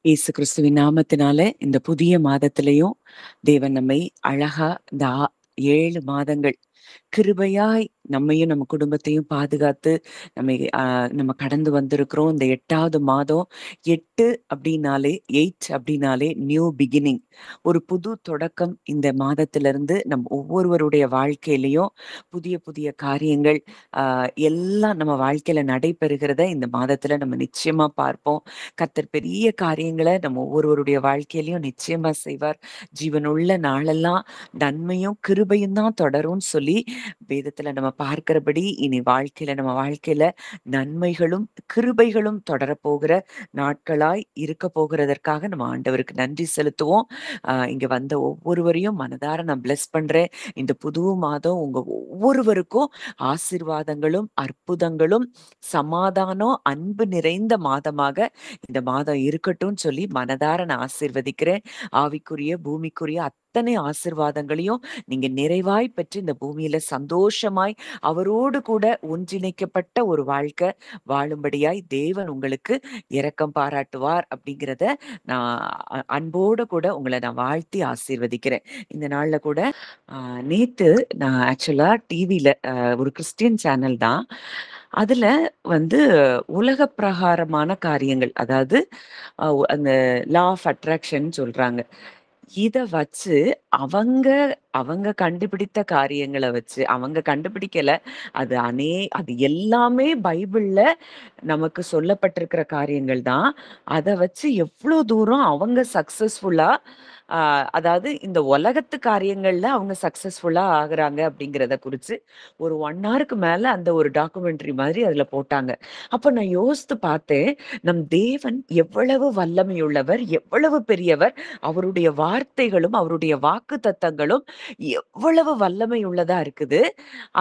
இயேசு கிறிஸ்துவின் நாமத்தினால இந்த புதிய மாதத்திலையும் தேவன் நம்மை அழகா இந்த 7 மாதங்கள் கிருபையாய் நம்மையும் நம்ம குடும்பத்தையும் பாதுகாத்து நம்ம கடந்து வந்திருக்கிறோம். இந்த 8வது மாதம். 8 அப்படின்னாலே 8 அப்படின்னாலே நியூ பிகினிங், ஒரு புது தொடக்கம். இந்த மாதத்திலிருந்து நம் ஒவ்வொருவருடைய வாழ்க்கையிலையும் புதிய புதிய காரியங்கள் எல்லாம் நம்ம வாழ்க்கையில நடைபெறுகிறத இந்த மாதத்துல நம்ம நிச்சயமா பார்ப்போம். கர்த்தர் பெரிய காரியங்களை நம்ம ஒவ்வொருவருடைய வாழ்க்கையிலையும் நிச்சயமா செய்வார். ஜீவனுள்ள நாளெல்லாம் நன்மையும் கிருபையும் தான் தொடரும்னு சொல்லி வேதத்துல நம்ம பார்க்கிறபடி இனி நம்ம வாழ்க்கையில நன்மைகளும் கிருபைகளும் தொடரப்போகிற நாட்களாய் இருக்க போகிறதற்காக நம்ம ஆண்டவருக்கு நன்றி செலுத்துவோம். இங்க வந்த ஒவ்வொருவரையும் மனதார நான் பிளஸ் பண்றேன். இந்த புது மாதம் உங்க ஒவ்வொருவருக்கும் ஆசீர்வாதங்களும் அற்புதங்களும் சமாதானம் அன்பு நிறைந்த மாதமாக இந்த மாதம் இருக்கட்டும்னு சொல்லி மனதார நான் ஆசீர்வதிக்கிறேன். ஆவிக்குரிய பூமிக்குரிய அத்தனை ஆசீர்வாதங்களையும் நீங்க நிறைவாய் பெற்று இந்த பூமியில சந்தோஷமாய் அவரோடு கூட ஒன்றிணைக்கப்பட்ட ஒரு வாழ்க்கை வாழும்படியாய் தேவன் உங்களுக்கு இரக்கம் பாராட்டுவார் அப்படிங்கிறத நான் அன்போடு கூட உங்களை நான் வாழ்த்தி ஆசீர்வதிக்கிறேன். இந்த நாள்ல கூட நேத்து நான் ஆக்சுவலா டிவில ஒரு கிறிஸ்டியன் சேனல் தான். அதுல வந்து உலக பிரகாரமான காரியங்கள், அதாவது அந்த லா ஆஃப் அட்ராக்ஷன் சொல்றாங்க. இத வச்சு அவங்க அவங்க கண்டுபிடித்த காரியங்கள வச்சு அவங்க கண்டுபிடிக்கல. அது எல்லாமே பைபிள்ல நமக்கு சொல்லப்பட்டிருக்கிற காரியங்கள் தான். அத வச்சு எவ்ளோ தூரம் அவங்க சக்சஸ்ஃபுல்லா அதாவது இந்த உலகத்து காரியங்கள்ல அவங்க சக்சஸ்ஃபுல்லா ஆகுறாங்க அப்படிங்கிறத குறிச்சு ஒரு 1 ஹவருக்கு மேல அந்த ஒரு டாக்குமெண்ட்ரி மாதிரி அதுல போட்டாங்க. அப்ப நான் யோசித்து பார்த்தேன், நம் தேவன் எவ்வளவு வல்லமையுள்ளவர், எவ்வளவு பெரியவர். அவருடைய வார்த்தைகளும் அவருடைய வாக்குத்தத்தங்களும் எவ்வளவு வல்லமை உள்ளதா இருக்குது.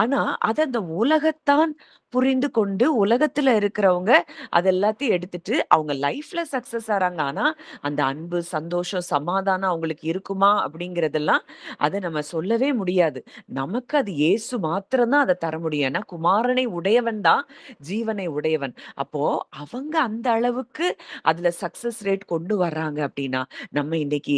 ஆனா அத அந்த உலகத்தான் புரிந்து கொண்டு உலகத்துல இருக்கிறவங்க அது எல்லாத்தையும் எடுத்துட்டு அவங்க லைஃப்ல சக்சஸ் ஆறாங்க. ஆனா அந்த அன்பு, சந்தோஷம், சமாதானம் அவங்களுக்கு இருக்குமா அப்படிங்கிறதெல்லாம் அத நம்ம சொல்லவே முடியாது. நமக்கு அது இயேசு மாத்திரம் தான் அத தர முடியும். ஏன்னா குமாரனை உடையவன் தான் ஜீவனை உடையவன். அப்போ அவங்க அந்த அளவுக்கு அதுல சக்சஸ் ரேட் கொண்டு வர்றாங்க அப்படின்னா, நம்ம இன்னைக்கு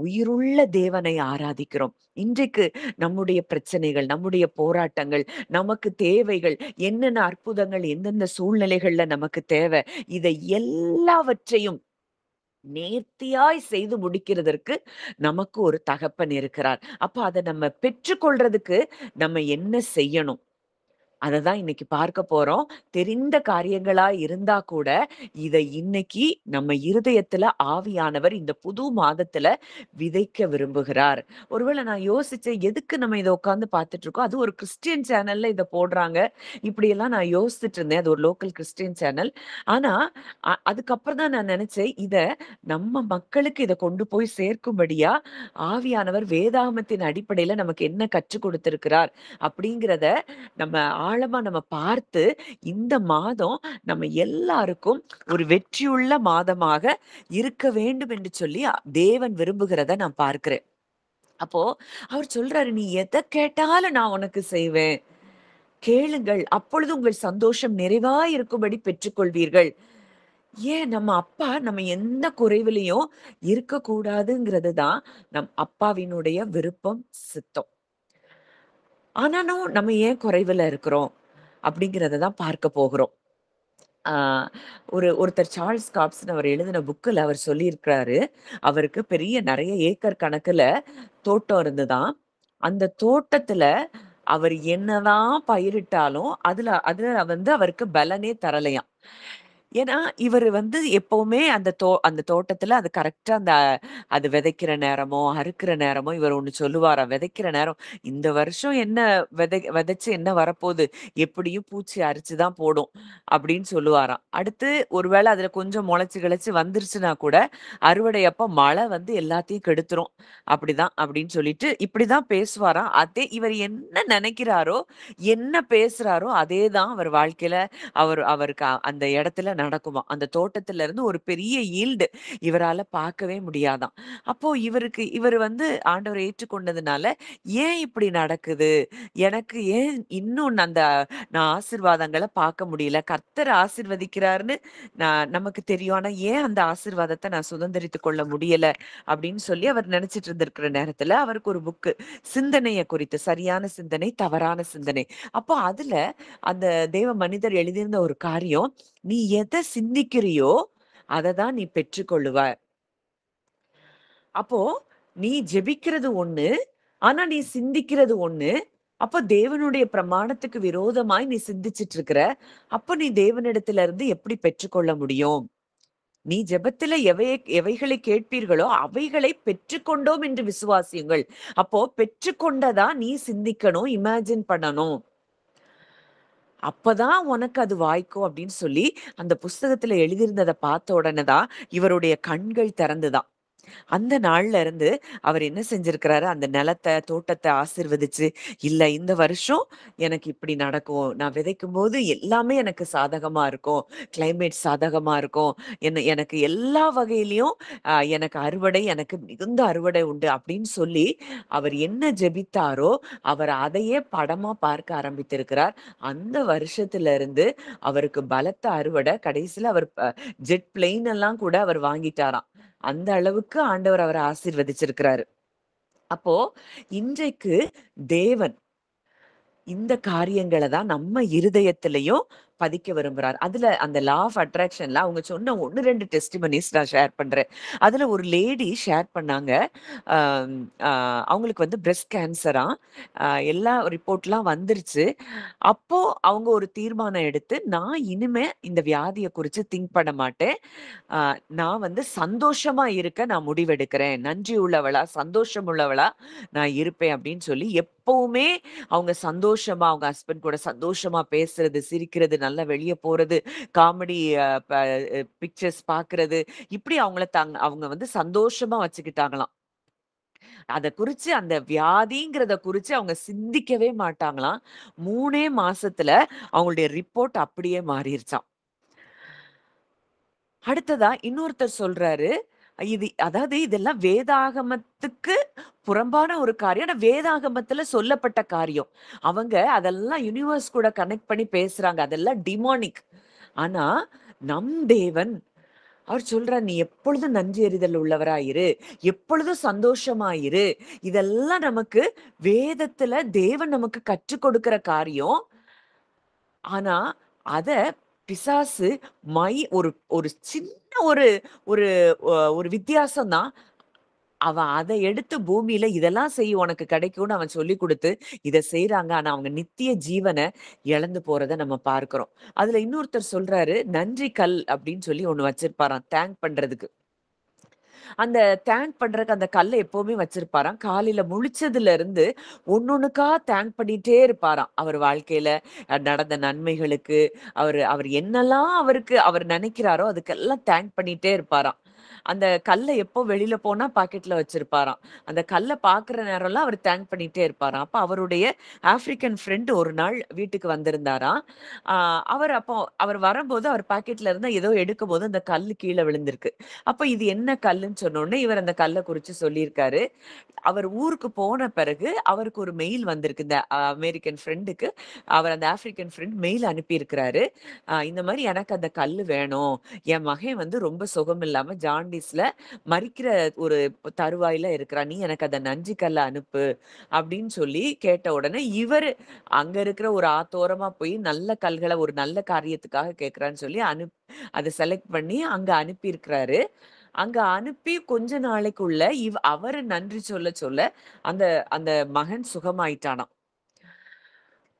உயிருள்ள தேவனை ஆராதிக்கிறோம். இன்றைக்கு நம்முடைய பிரச்சனைகள், நம்முடைய போராட்டங்கள், நமக்கு தேவைகள், என்னென்ன அற்புதங்கள் எந்தெந்த சூழ்நிலைகள்ல நமக்கு தேவை, இதை எல்லாவற்றையும் நேர்த்தியாய் செய்து முடிக்கிறதற்கு நமக்கு ஒரு தகப்பன் இருக்கிறார். அப்ப அத நம்ம பெற்றுக்கொள்றதுக்கு நம்ம என்ன செய்யணும்? அததான் இன்னைக்கு பார்க்க போறோம். தெரிந்த காரியங்களா இருந்தா கூட, இத இன்னைக்கு நம்ம இருதயத்துல ஆவியானவர் இந்த புது மாதத்துல விதைக்க விரும்புகிறார். ஒருவேளை நான் யோசிச்சேன், எதுக்கு நம்ம இத உட்கார்ந்து பார்த்துட்டு இருக்கோம்? அது ஒரு கிறிஸ்டியன் சேனல்ல இத போடுறாங்க. இப்படியெல்லாம் நான் யோசிச்சுட்டு இருந்தேன். அது ஒரு லோக்கல் கிறிஸ்டியன் சேனல். ஆனா, அதுக்கப்புறம் தான் நான் நெனச்சேன், நம்ம மக்களுக்கு இத கொண்டு போய் சேர்க்கும்படியா ஆவியானவர் வேதாகமத்தின் அடிப்படையில நமக்கு என்ன கற்றுக் கொடுத்திருக்கிறார் அப்படிங்கிறத நம்ம ஆழமா நம்ம பார்த்து, இந்த மாதம் நம்ம எல்லாருக்கும் ஒரு வெற்றியுள்ள மாதமாக இருக்க வேண்டும் என்று சொல்லி தேவன் விரும்புகிறத நான் பார்க்கிறேன். அப்போ அவர் சொல்றாரு, "நீ எத கேட்டாலும் நான் உனக்கு செய்வேன். கேளுங்கள், அப்பொழுது உங்கள் சந்தோஷம் நிறைவாய் இருக்கும்படி பெற்றுக்கொள்வீர்கள்." ஏன் நம்ம அப்பா நம்ம எந்த குறைவிலயும் இருக்கக்கூடாதுங்கிறது தான் நம் அப்பாவினுடைய விருப்பம், சித்தம். ஆனாலும் நம்ம ஏன் குறைவுல இருக்கிறோம்? அப்படிங்கிறத தான் பார்க்க போகிறோம். ஆ ஒருத்தர் சார்ல்ஸ் காப்ஸ்ன்னு அவர் எழுதின புக்ல அவர் சொல்லியிருக்கிறாரு. அவருக்கு பெரிய நெறைய ஏக்கர் கணக்குல தோட்டம் இருந்துதாம். அந்த தோட்டத்துல அவர் என்னதான் பயிரிட்டாலும், அதுல அதுல அவருக்கு பலனே தரலையாம். ஏன்னா, இவரு எப்பவுமே அந்த தோட்டத்துல அது கரெக்ட்டா அது விதைக்கிற நேரமோ, அறுக்கிற நேரமோ இவர் ஒண்ணு சொல்லுவாராம். விதைக்கிற நேரம், "இந்த வருஷம் என்ன விதைச்சு என்ன வரப்போது? எப்படியும் பூச்சி அரிச்சு தான் போடும்." அப்படின்னு சொல்லுவாராம். அடுத்து ஒருவேளை அதுல கொஞ்சம் முளைச்சு கிளச்சு வந்துருச்சுன்னா கூட, அறுவடை அப்ப மழை எல்லாத்தையும் கெடுத்துரும். அப்படிதான் அப்படின்னு சொல்லிட்டு இப்படிதான் பேசுவாராம். இவர் என்ன நெனைக்கிறாரோ, என்ன பேசுறாரோ, அதே தான் அவர் வாழ்க்கையில அவருக்கு அந்த இடத்துல நடக்குமாம். அந்த தோட்டத்துல இருந்து ஒரு பெரிய ஈல்டு இவரால பார்க்கவே முடியாதாம். அப்போ இவரு வந்து ஆண்டவர ஏற்றுக்கொண்டதுனால, ஏன் இப்படி நடக்குது? எனக்கு ஏன் இன்னும் நான் ஆசீர்வாதங்கள பார்க்க முடியல? கர்த்தர் ஆசீர்வதிக்கிறார்ன்னு நமக்கு தெரியும். ஆனா ஏன் அந்த ஆசீர்வாதத்த நான் சுதந்தரித்துக் கொள்ள முடியல? அப்படின்னு சொல்லி அவர் நினைச்சிட்டு இருந்திருக்கிற நேரத்துல, அவருக்கு ஒரு புக்கு சிந்தனைய குறித்து, சரியான சிந்தனை, தவறான சிந்தனை. அப்போ அதுல அந்த தேவ மனிதர் எழுதியிருந்த ஒரு காரியம், "நீ எத சிந்திக்கிறியோ, அத தான் நீ பெற்றுக்கொள்ளுவாய்." அப்போ நீ ஜெபிக்கிறது ஒண்ணு, ஆனா நீ சிந்திக்கிறது ஒண்ணு. அப்ப தேவனுடைய பிரமாணத்துக்கு விரோதமாய் நீ சிந்திச்சிட்டு இருக்கிற. அப்ப நீ தேவனிடத்திலிருந்து எப்படி பெற்றுக்கொள்ள முடியும்? நீ ஜெபத்தில எவைகளை கேட்பீர்களோ, அவைகளை பெற்றுக்கொண்டோம் என்று விசுவாசியுங்கள். அப்போ பெற்றுக்கொண்டதா நீ சிந்திக்கணும், இமேஜின் பண்ணணும். அப்பதான் உனக்கு அது வாய்க்கும் அப்படின்னு சொல்லி, அந்த புஸ்தகத்தில எழுதியிருந்தத பார்த்த உடனே தான், இவருடைய கண்கள் திறந்துதாம். அந்த நாள்ல இருந்து அவர் என்ன செஞ்சிருக்கிறாரு, அந்த நிலத்த, தோட்டத்த ஆசீர்வதிச்சு, இல்ல இந்த வருஷம் எனக்கு இப்படி நடக்கும். நான் விதைக்கும்போது எல்லாமே எனக்கு சாதகமா இருக்கும். கிளைமேட் சாதகமா இருக்கும். எனக்கு எல்லா வகையிலயும் எனக்கு மிகுந்த அறுவடை உண்டு அப்படின்னு சொல்லி, அவர் என்ன ஜெபித்தாரோ, அவர் அதையே படமா பார்க்க ஆரம்பித்திருக்கிறார். அந்த வருஷத்துல இருந்து அவருக்கு பலத்த அறுவடை. கடைசில அவர் ஜெட் பிளேன் எல்லாம் கூட அவர் வாங்கிட்டாராம். அந்த அளவுக்கு ஆண்டவர் அவர ஆசீர்வதிச்சிருக்கிறாரு. அப்போ இன்றைக்கு தேவன் இந்த காரியங்கள தான் நம்ம இருதயத்திலயும் பதிக்க விரும்புறார். அதுல அந்த லா ஆஃப் அட்ராக்ஷன்ல அவங்க சொன்ன 1, 2 டெஸ்டிமோனிஸ் நான் ஷேர் பண்றேன். அதுல ஒரு லேடி ஷேர் பண்ணாங்க. அம் அ அவங்களுக்கு வந்து பிரஸ்ட் கேன்சராம். எல்லா ரிப்போர்ட்லாம் வந்துருச்சு. அப்போ அவங்க ஒரு தீர்மானம் எடுத்து, நான் இனிமே இந்த வியாதிய குறிச்சு திங்க் பண்ண மாட்டேன். அ நான் வந்து சந்தோஷமா இருக்க நான் முடிவெடுக்கிறேன். நன்றி உள்ளவளா, சந்தோஷம் உள்ளவளா நான் இருப்பேன் அப்படின்னு சொல்லி எப்பவுமே அவங்க சந்தோஷமா, அவங்க ஹஸ்பண்ட் கூட சந்தோஷமா பேசுறது, சிரிக்கிறது, நல்லா வெளிய போறது, காமெடி அ ப பிக்சர்ஸ் பார்க்கறது, இப்படி அவங்க வந்து சந்தோஷமா வச்சுக்கிட்டாங்களாம். அத குறிச்சு அந்த வியாதிங்கிறத குறிச்சு அவங்க சிந்திக்கவே மாட்டாங்களாம். 3 மாசத்துல அவங்களுடைய ரிப்போர்ட் அப்படியே மாறிருச்சாம். அடுத்ததா இன்னொருத்தர் சொல்றாரு, அதாவது இதெல்லாம் வேதாகமத்துக்கு புறம்பான ஒரு காரியம். ஆனா வேதாகமத்துல சொல்லப்பட்ட காரியம். அவங்க அதெல்லாம் யுனிவர்ஸ் கூட கனெக்ட் பண்ணி பேசுறாங்க. அதெல்லாம் டிமானிக். ஆனா நம் தேவன் அவர் சொல்றார், "நீ எப்பொழுதும் நன்றி அறிதல் உள்ளவராயிரு. எப்பொழுதும் சந்தோஷமா இரு." இதெல்லாம் நமக்கு வேதத்துல தேவன் நமக்கு கற்றுக் கொடுக்கிற காரியம். ஆனா, அத பிசாசு ஒரு ஒரு சின்ன ஒரு ஒரு ஒரு வித்தியாசம் தான். அவன் அத எடுத்து பூமியில இதெல்லாம் செய் உனக்கு கிடைக்கும்னு அவன் சொல்லிக் குடுத்து, இத செய்றாங்க. ஆனா அவங்க நித்திய ஜீவன இழந்து போறத நம்ம பார்க்கிறோம். அதுல இன்னொருத்தர் சொல்றாரு, நன்றி கல் அப்படின்னு சொல்லி ஒண்ணு வச்சிருப்பாராம். தேங்க் பண்றதுக்கு. அந்த தேங்க் பண்றதுக்கு அந்த கல்ல எப்பவுமே வச்சிருப்பாராம். காலையில முழிச்சதுல இருந்து ஒண்ணொண்ணுக்கா தேங்க் பண்ணிட்டே இருப்பாராம். அவர் வாழ்க்கையில நடந்த நன்மைகளுக்கு, அவர் என்னெல்லாம் அவர் நினைக்கிறாரோ அதுக்கெல்லாம் தேங்க் பண்ணிட்டே இருப்பாராம். அந்த கல்ல எப்போ வெளியில போனா பாக்கெட்ல வச்சிருப்பாராம். அந்த கல்ல பாக்குற நேரம்லாம் அவர் தேங்க் பண்ணிட்டே இருப்பாராம். அப்ப அவருடைய ஆப்பிரிக்கன் ஃப்ரெண்ட் ஒரு நாள் வீட்டுக்கு வந்திருந்தாராம். ஆ அவர் வரும்போது அவர் பாக்கெட்ல இருந்து ஏதோ எடுக்கும்போது அந்த கல்லு கீழ விழுந்திருக்கு. அப்ப இது என்ன கல்லுன்னு சொன்னோனே, இவர் அந்த கல்ல குறிச்சு சொல்லியிருக்காரு. அவர் ஊருக்கு போன பிறகு அவருக்கு ஒரு மெயில் வந்திருக்கு. இந்த அமெரிக்கன் ஃப்ரெண்டுக்கு அவர் அந்த ஆப்பிரிக்கன் ஃப்ரெண்ட் மெயில் அனுப்பியிருக்கிறாரு. இந்த மாரி எனக்கு அந்த கல்லு வேணும். என் மகன் வந்து ரொம்ப சுகம் இல்லாம ஜாண்டிஸ்ல மரிக்கிற ஒரு தருவாயில இருக்கிறான். நீ எனக்கு அந்த நன்றி கல்ல அனுப்பு அப்படின்னு சொல்லி கேட்ட உடனே, இவரு அங்க இருக்கிற ஒரு ஆத்தோரமா போய் நல்ல கல்கள ஒரு நல்ல காரியத்துக்காக கேட்கிறான்னு சொல்லி அத செலக்ட் பண்ணி அங்க அனுப்பியிருக்கிறாரு. அங்க அனுப்பி கொஞ்ச நாளைக்குள்ள அவரு நன்றி சொல்ல சொல்ல அந்த அந்த மகன் சுகமாயிட்டானாம்.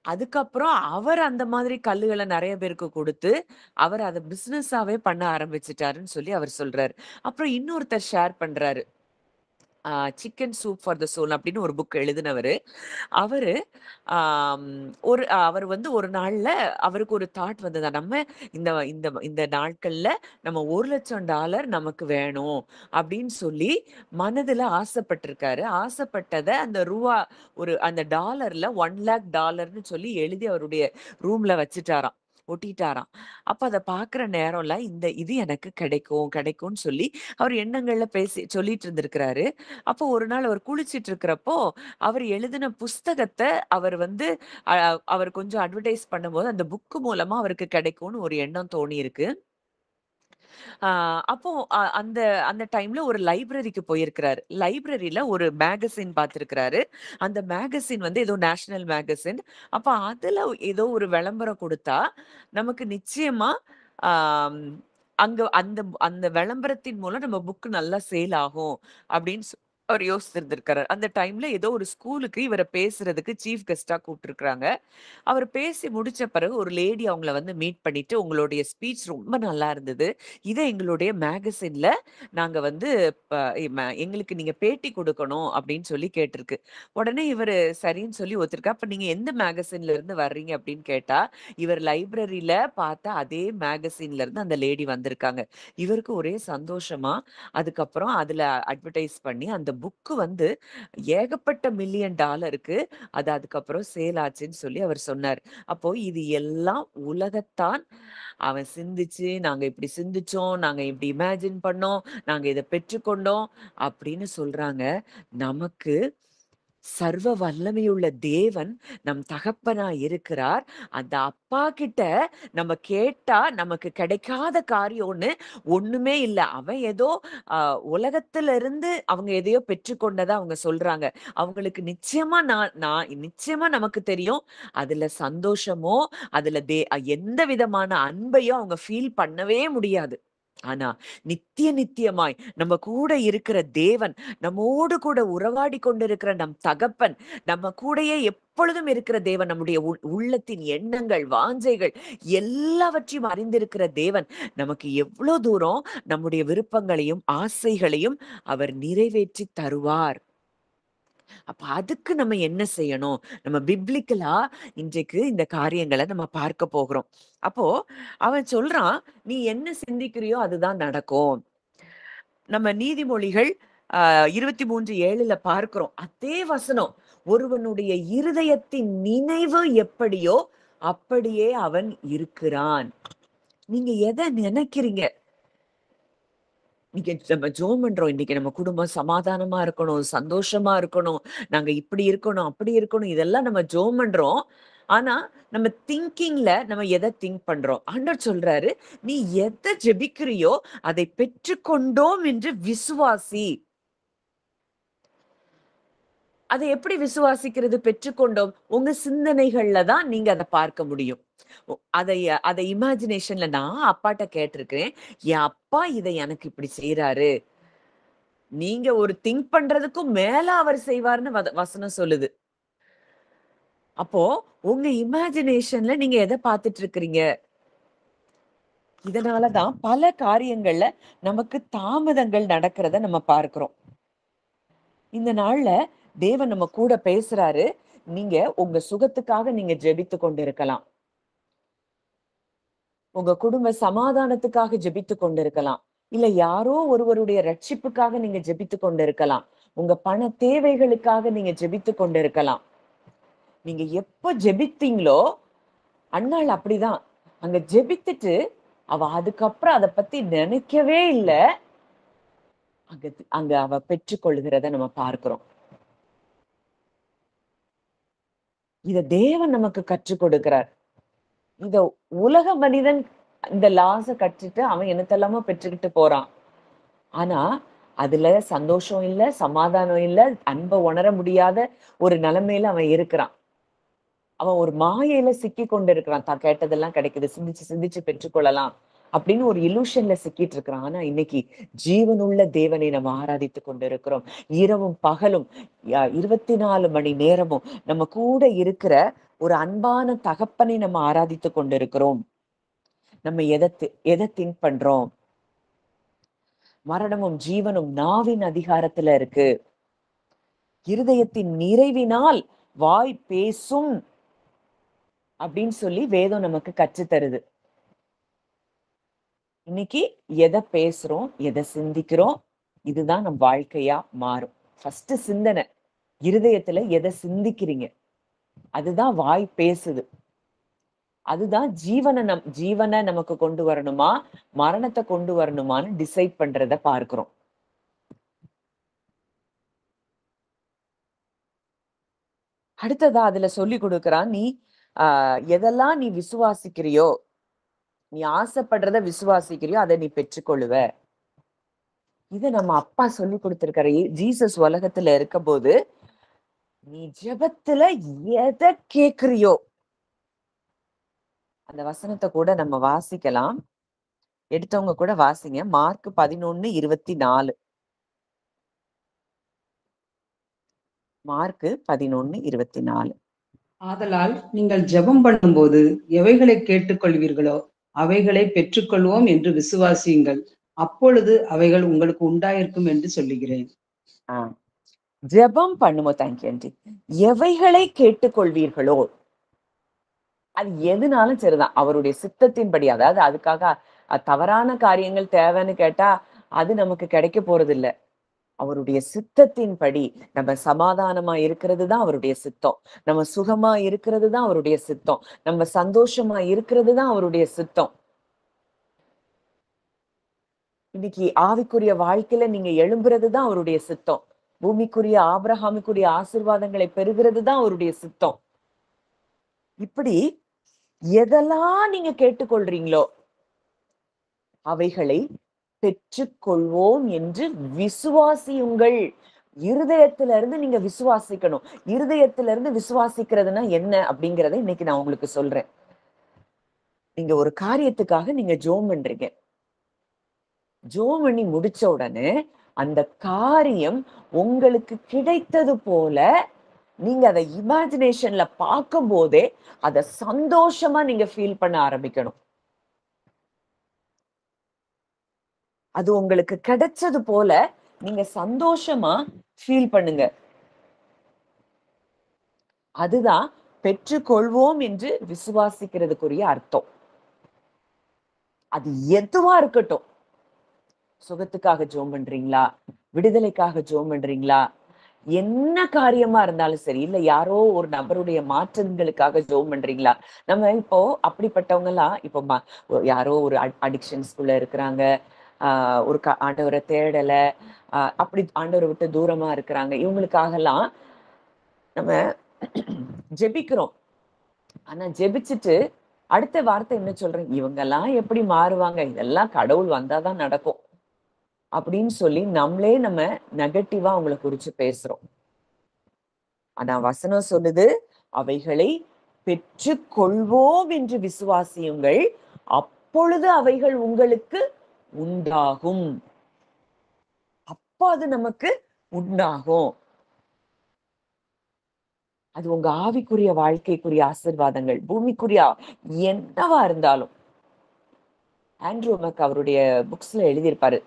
அதுக்கப்புறம் அவர் அந்த மாதிரி கல்லுகள நெறைய பேருக்கு குடுத்து, அவர் அத பிசினஸாவே பண்ண ஆரம்பிச்சுட்டாருன்னு சொல்லி அவர் சொல்றாரு. அப்புறம் இன்னொருத்தர் ஷேர் பண்றாரு. Chicken soup for the soul அப்படின்னு ஒரு புக் எழுதினவரு. அவரு ஆம் அவர் வந்து ஒரு நாள்ல அவருக்கு ஒரு தாட் வந்ததா, நம்ம இந்த இந்த இந்த நாட்கள்ல நம்ம $1,00,000 நமக்கு வேணும் அப்படின்னு சொல்லி மனதுல ஆசைப்பட்டிருக்காரு. ஆசைப்பட்டத அந்த அந்த டாலர்ல $1,00,000ன்னு சொல்லி எழுதி அவருடைய ரூம்ல வச்சுட்டாராம். ஒட்டிட்டாராம். அப்ப அத பாக்குற நேரம்ல இது எனக்கு கிடைக்கும், கிடைக்கும்னு சொல்லி அவர் எண்ணங்கள்ல சொல்லிட்டு இருந்திருக்கிறாரு. அப்போ ஒரு நாள் அவர் குளிச்சிட்டு இருக்கிறப்போ, அவர் எழுதின புஸ்தகத்த அவர் வந்து அ அவர் கொஞ்சம் அட்வர்டைஸ் பண்ணும்போது, அந்த புக் மூலமா அவருக்கு கிடைக்கும்னு ஒரு எண்ணம் தோணியிருக்கு. ஆ அப்போ அந்த அந்த டைம்ல ஒரு லைப்ரரிக்கு போயிருக்கிறாரு. லைப்ரரில ஒரு மேகசின் பார்த்திருக்கிறாரு. அந்த மேகசின் வந்து ஏதோ நேஷனல் மேகசின். அப்ப அதுல ஏதோ ஒரு விளம்பரம் குடுத்தா, நமக்கு நிச்சயமா ஆம் அங்க அந்த அந்த விளம்பரத்தின் மூலம் நம்ம புக் நல்லா சேல் ஆகும் அப்படின்னு அவர் யோசிச்சிருந்திருக்காரு. அந்த டைம்ல ஏதோ ஒரு ஸ்கூலுக்கு இவர பேசுறதுக்கு சீஃப் கெஸ்ட்டா கூப்ட்டுருக்காங்க. அவர் பேசி முடிச்ச பிறகு ஒரு லேடி அவங்கள வந்து மீட் பண்ணிட்டு, "உங்களுடைய ஸ்பீச் ரொம்ப நல்லா இருந்தது. இத எங்களுடைய மேகசின்ல நாங்க வந்து ப எங்களுக்கு நீங்க பேட்டி குடுக்கணும்." அப்படின்னு சொல்லி கேட்டிருக்கு. உடனே இவரு சரின்னு சொல்லி ஒத்துருக்கார். "அப்ப நீங்க எந்த மேகசின்ல இருந்து வர்றீங்க?" அப்படின்னு கேட்டா, இவர் லைப்ரரில பார்த்த அதே மேகசின்ல இருந்து அந்த லேடி வந்திருக்காங்க. இவருக்கு ஒரே சந்தோஷமா, அதுக்கப்புறம் அதுல அட்வர்டைஸ் பண்ணி அந்த புக் வந்து ஏகப்பட்ட மில்லியன் டாலருக்கு அது அதுக்கப்புறம் சேல் ஆச்சுன்னு சொல்லி அவர் சொன்னார். அப்போ இது எல்லாம் உலகத்தான் அவன் சிந்திச்சு, நாங்க இப்படி சிந்திச்சோம், நாங்க இப்படி இமேஜின் பண்ணோம், நாங்க இத பெற்றுக்கொண்டோம் அப்படின்னு சொல்றாங்க. நமக்கு சர்வ வல்லமையுள்ள தேவன் நம் தகப்பனா இருக்கிறார். அந்த அப்பா கிட்ட நம்ம கேட்டா நமக்கு கிடைக்காத காரியம் ஒண்ணுமே இல்ல. அவன் ஏதோ அ உலகத்துல இருந்து அவங்க எதையோ பெற்றுக்கொண்டதா அவங்க சொல்றாங்க. அவங்களுக்கு நிச்சயமா நான் நான் நிச்சயமா நமக்கு தெரியும். அதுல சந்தோஷமோ, அதுல எந்த விதமான அன்பையும் அவங்க ஃபீல் பண்ணவே முடியாது. ஆனா, நித்தியமாய் நம்ம கூட இருக்கிற தேவன், நம்மோடு கூட உறவாடி கொண்டிருக்கிற நம் தகப்பன், நம்ம கூடயே எப்பொழுதும் இருக்கிற தேவன், நம்முடைய உள்ளத்தின் எண்ணங்கள், வாஞ்சைகள் எல்லாவற்றையும் அறிந்திருக்கிற தேவன், நமக்கு எவ்ளோ தூரம் நம்முடைய விருப்பங்களையும், ஆசைகளையும் அவர் நிறைவேற்றி தருவார். அப்ப அதுக்கு நம்ம என்ன செய்யணும்? நம்ம பிப்ளிக்கலா இன்றைக்கு இந்த காரியங்கள நம்ம பார்க்க போகிறோம். அப்போ அவன் சொல்றான், "நீ என்ன சிந்திக்கிறியோ அதுதான் நடக்கும்." நம்ம நீதிமொழிகள் 23:7ல பார்க்கிறோம். அதே வசனம். "ஒருவனுடைய இருதயத்தின் நினைவு எப்படியோ, அப்படியே அவன் இருக்கிறான்." நீங்க எத நினைக்கிறீங்க? இன்னைக்கு நம்ம ஜெபம் பண்றோம். இன்னைக்கு நம்ம குடும்பம் சமாதானமா இருக்கணும், சந்தோஷமா இருக்கணும், நாங்க இப்படி இருக்கணும், அப்படி இருக்கணும். இதெல்லாம் நம்ம ஜெபம் பண்றோம். ஆனா, நம்ம திங்கிங்ல நம்ம எத திங்க் பண்றோம்? ஆண்டவர் சொல்றாரு, "நீ எத ஜெபிக்கிறியோ, அதை பெற்றுக்கொண்டோம் என்று விசுவாசி." அதை எப்படி விசுவாசிக்கிறது? பெற்றுக்கொண்டோம். உங்க சிந்தனைகள்ல தான் நீங்க அத பார்க்க முடியும். அத இமேஜினேஷன்ல நான் அப்பாட்ட கேட்டிருக்கிறேன். என் அப்பா இத எனக்கு இப்படி செய்றாரு. நீங்க ஒரு திங்க் பண்றதுக்கும் மேல அவர் செய்வார்ன்னு வசனம் சொல்லுது. அப்போ உங்க இமேஜினேஷன்ல நீங்க எத பார்த்துட்டு இருக்கிறீங்க? இதனால தான் பல காரியங்கள்ல நமக்கு தாமதங்கள் நடக்கிறத நம்ம பார்க்கிறோம். இந்த நாள்ல தேவன் நம்ம கூட பேசுறாரு. நீங்க உங்க சுகத்துக்காக நீங்க ஜெபித்துக் கொண்டிருக்கலாம். உங்க குடும்ப சமாதானத்துக்காக ஜெபித்துக் கொண்டிருக்கலாம். இல்ல யாரோ ஒருவருடைய ரட்சிப்புக்காக நீங்க ஜெபித்துக் கொண்டிருக்கலாம். உங்க பண தேவைகளுக்காக நீங்க ஜெபித்துக் கொண்டிருக்கலாம். நீங்க எப்ப ஜெபித்தீங்களோ, அன்னாள் அப்படிதான். அங்க ஜெபித்துட்டு, அவ அதுக்கப்புறம் அத பத்தி நினைக்கவே இல்ல. அங்க அங்க அவ பெற்றுக் கொள்கிறத நம்ம பார்க்கிறோம். இத தேவன் நமக்கு கற்றுக் கொடுக்கிறார். இத உலக மனிதன் இந்த லாஸ கற்றுட்டு அவன் என்னத்தெல்லாமோ பெற்றுக்கிட்டு போறான். ஆனா, அதுல சந்தோஷம் இல்ல, சமாதானம் இல்ல, அன்ப உணர முடியாத ஒரு நிலைமையில அவன் இருக்கிறான். அவன் ஒரு மாயையில சிக்கிக் கொண்டிருக்கிறான். தான் கேட்டதெல்லாம் கிடைக்குது. சிந்திச்சு, சிந்திச்சு பெற்றுக்கொள்ளலாம். அப்படின்னு ஒரு இல்லூஷன்ல சிக்கிட்டு இருக்கிறான். ஆனா இன்னைக்கு ஜீவனுள்ள தேவனை நம்ம ஆராதித்துக் கொண்டிருக்கிறோம். இரவும் பகலும் 24 மணி நேரமும் நம்ம கூட இருக்கிற ஒரு அன்பான தகப்பனை நம்ம ஆராதித்துக் கொண்டிருக்கிறோம். நம்ம எத திங்க் பண்றோம்? மரணமும் ஜீவனும் நாவின் அதிகாரத்துல இருக்கு. இருதயத்தின் நிறைவினால் வாய் பேசும் அப்படின்னு சொல்லி வேதம் நமக்கு கற்றுத் தருது. இன்னைக்கு எத பேசுறோம், எத சிந்திக்கிறோம், இதுதான் நம் வாழ்க்கையா மாறும். ஃபர்ஸ்ட் சிந்தனை. இருதயத்துல எத சிந்திக்கிறீங்க? அதுதான் வாய் பேசுது. அதுதான் ஜீவனை நமக்கு கொண்டு வரணுமா, மரணத்தை கொண்டு வரணுமான்னு டிசைட் பண்றத பார்க்கிறோம். அடுத்ததா அதுல சொல்லி கொடுக்கிறான், நீ எதெல்லாம் நீ விசுவாசிக்கிறியோ, நீ ஆசைப்படுறத விசுவாசிக்கிறியோ அதை நீ பெற்றுக்கொள்ளுவ. இத நம்ம அப்பா சொல்லி கொடுத்திருக்காரு. ஜீசஸ் உலகத்துல இருக்க போது, நீ ஜெபத்துல எதை கேக்குறியோ, அந்த வசனத்தை கூட நம்ம வாசிக்கலாம். எடுத்தவங்க கூட வாசிங்க. மார்க் 11:24. மார்க் 11:24. ஆதலால் நீங்கள் ஜெபம் பண்ணும்போது எவைகளை கேட்டுக்கொள்வீர்களோ அவைகளை பெற்றுக்கொள்வோம் என்று விசுவாசியுங்கள். அப்பொழுது அவைகள் உங்களுக்கு உண்டாயிருக்கும் என்று சொல்லுகிறேன். ஜெபம் பண்ணுமோ, தேங்க்யூ ஆண்டி. எவைகளை கேட்டுக்கொள்வீர்களோ, அது எதுனாலும் சரிதான், அவருடைய சித்தத்தின்படி. அதாவது அதுக்காக தவறான காரியங்கள் தேவைன்னு கேட்டா அது நமக்கு கிடைக்க போறது இல்ல. அவருடைய சித்தத்தின்படி நம்ம சமாதானமா இருக்கிறது தான் அவருடைய சித்தம். நம்ம சுகமா இருக்கிறது தான் அவருடைய சித்தம். நம்ம சந்தோஷமா இருக்கிறது தான் அவருடைய சித்தம். இன்னைக்கு ஆவிக்குரிய வாழ்க்கையில நீங்க எழும்புறது தான் அவருடைய சித்தம். பூமிக்குரிய ஆபிரகாமுக்குரிய ஆசீர்வாதங்களை பெறுகிறது தான் அவருடைய சித்தம். இப்படி எதெல்லாம் நீங்க கேட்டுக்கொள்றீங்களோ அவைகளை பெற்றுக்கொள்வோம் என்று விசுவாசியுங்கள். இருதயத்தில இருந்து நீங்க விசுவாசிக்கணும். இருதயத்தில இருந்து விசுவாசிக்கிறதுனா என்ன அப்படிங்கறத இன்னைக்கு நான் உங்களுக்கு சொல்றேன். நீங்க ஒரு காரியத்துக்காக நீங்க ஜெபம் பண்றீங்க. ஜெபம் பண்ணி முடிச்ச உடனே அந்த காரியம் உங்களுக்கு கிடைத்தது போல நீங்க அதை இமேஜினேஷன்ல பார்க்கும் போதே அதை சந்தோஷமா நீங்க ஃபீல் பண்ண ஆரம்பிக்கணும். அது உங்களுக்கு கிடைச்சது போல நீங்க சந்தோஷமா ஃபீல் பண்ணுங்க. அதுதான் பெற்றுக்கொள்வோம் என்று விசுவாசிக்கிறதுக்குரிய அர்த்தம். அது எதுவா இருக்கட்டும். சுகத்துக்காக ஜெபம் பண்றீங்களா, விடுதலைக்காக ஜெபம் பண்றீங்களா, என்ன காரியமா இருந்தாலும் சரி, இல்ல யாரோ ஒரு நபருடைய மாற்றங்களுக்காக ஜெபம் பண்றீங்களா. நம்ம இப்போ அப்படிப்பட்டவங்க எல்லாம் இப்போ யாரோ ஒரு அடிக்ஷன்ஸ்குள்ள இருக்கிறாங்க, ஒரு ஆண்டவரை தேடல, அப்படி ஆண்டவரை விட்டு தூரமா இருக்கிறாங்க. இவங்களுக்காக எல்லாம் நம்ம ஜெபிக்கிறோம். ஆனா ஜெபிச்சுட்டு அடுத்த வார்த்தை என்ன சொல்றேன், இவங்க எல்லாம் எப்படி மாறுவாங்க, இதெல்லாம் கடவுள் வந்தாதான் நடக்கும் அப்படின்னு சொல்லி நம்ம நெகட்டிவா அவங்களை குறிச்சு பேசுறோம். ஆனா வசனம் சொல்லுது, அவைகளை பெற்றுக்கொள்வோம் என்று விசுவாசியுங்கள், அப்பொழுது அவைகள் உங்களுக்கு உண்டாகும். அப்போ அது நமக்கு உண்டாகும். அது உங்க ஆவிக்குரிய வாழ்க்கைக்குரிய ஆசீர்வாதங்கள், பூமிக்குரிய என்னவா இருந்தாலும். ஆண்ட்ரூ மேக் அவருடைய புக்ஸ்ல எழுதியிருப்பாரு.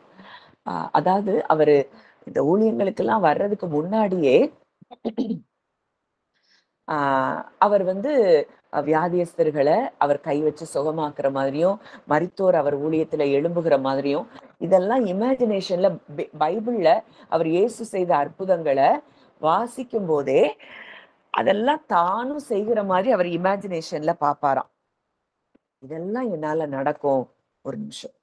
அதாவது அவரு இந்த ஊழியங்களுக்கெல்லாம் வர்றதுக்கு முன்னாடியே அவர் வியாதியஸ்தர்களை அவர் கை வச்சு சுகமாக்குற மாதிரியும், மரித்தோர் அவர் ஊழியத்துல எழும்புகிற மாதிரியும், இதெல்லாம் இமேஜினேஷன்ல பைபிள்ல அவர் இயேசு செய்த அற்புதங்களை வாசிக்கும் போதே அதெல்லாம் தானும் செய்கிற மாதிரி அவர் இமேஜினேஷன்ல பாப்பாராம். இதெல்லாம் என்னால நடக்கும். ஒரு நிமிஷம்.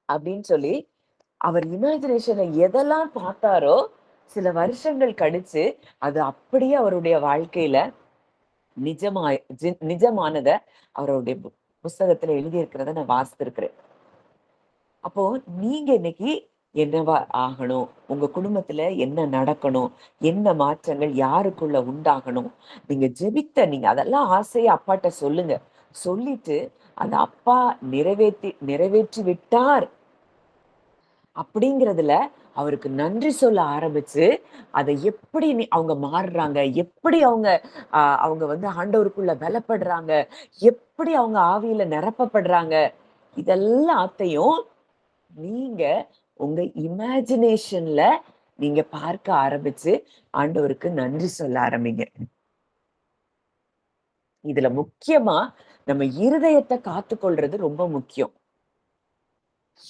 அப்படின்னு சொல்லி அவர் இமேஜினேஷன்ல எதெல்லாம் பார்த்தாரோ சில வருஷங்கள் கழிச்சு அது அப்படியே அவருடைய வாழ்க்கையில நிஜமானத அவருடைய புஸ்தகத்துல எழுதியிருக்கிறத நான் வாசித்திருக்கிறேன். அப்போ நீங்க இன்னைக்கு என்னவா ஆகணும், உங்க குடும்பத்துல என்ன நடக்கணும், என்ன மாற்றங்கள் யாருக்குள்ள உண்டாகணும், நீங்க நீங்க அதெல்லாம் ஆசையா அப்பாட்ட சொல்லுங்க. சொல்லிட்டு அந்த அப்பா நிறைவேற்றி விட்டார் அப்படிங்கிறதுல அவருக்கு நன்றி சொல்ல ஆரம்பிச்சு, அதை எப்படி அவங்க மாறுறாங்க, எப்படி அவங்க ஆண்டவருக்குள்ள பலப்படுறாங்க, எப்படி அவங்க ஆவியில நிரப்பப்படுறாங்க, இதெல்லாத்தையும் நீங்க உங்க இமேஜினேஷன்ல நீங்க பார்க்க ஆரம்பிச்சு ஆண்டவருக்கு நன்றி சொல்ல ஆரம்பிங்க. இதுல முக்கியமா நம்ம இருதயத்தை காத்துக்கொள்றது ரொம்ப முக்கியம்.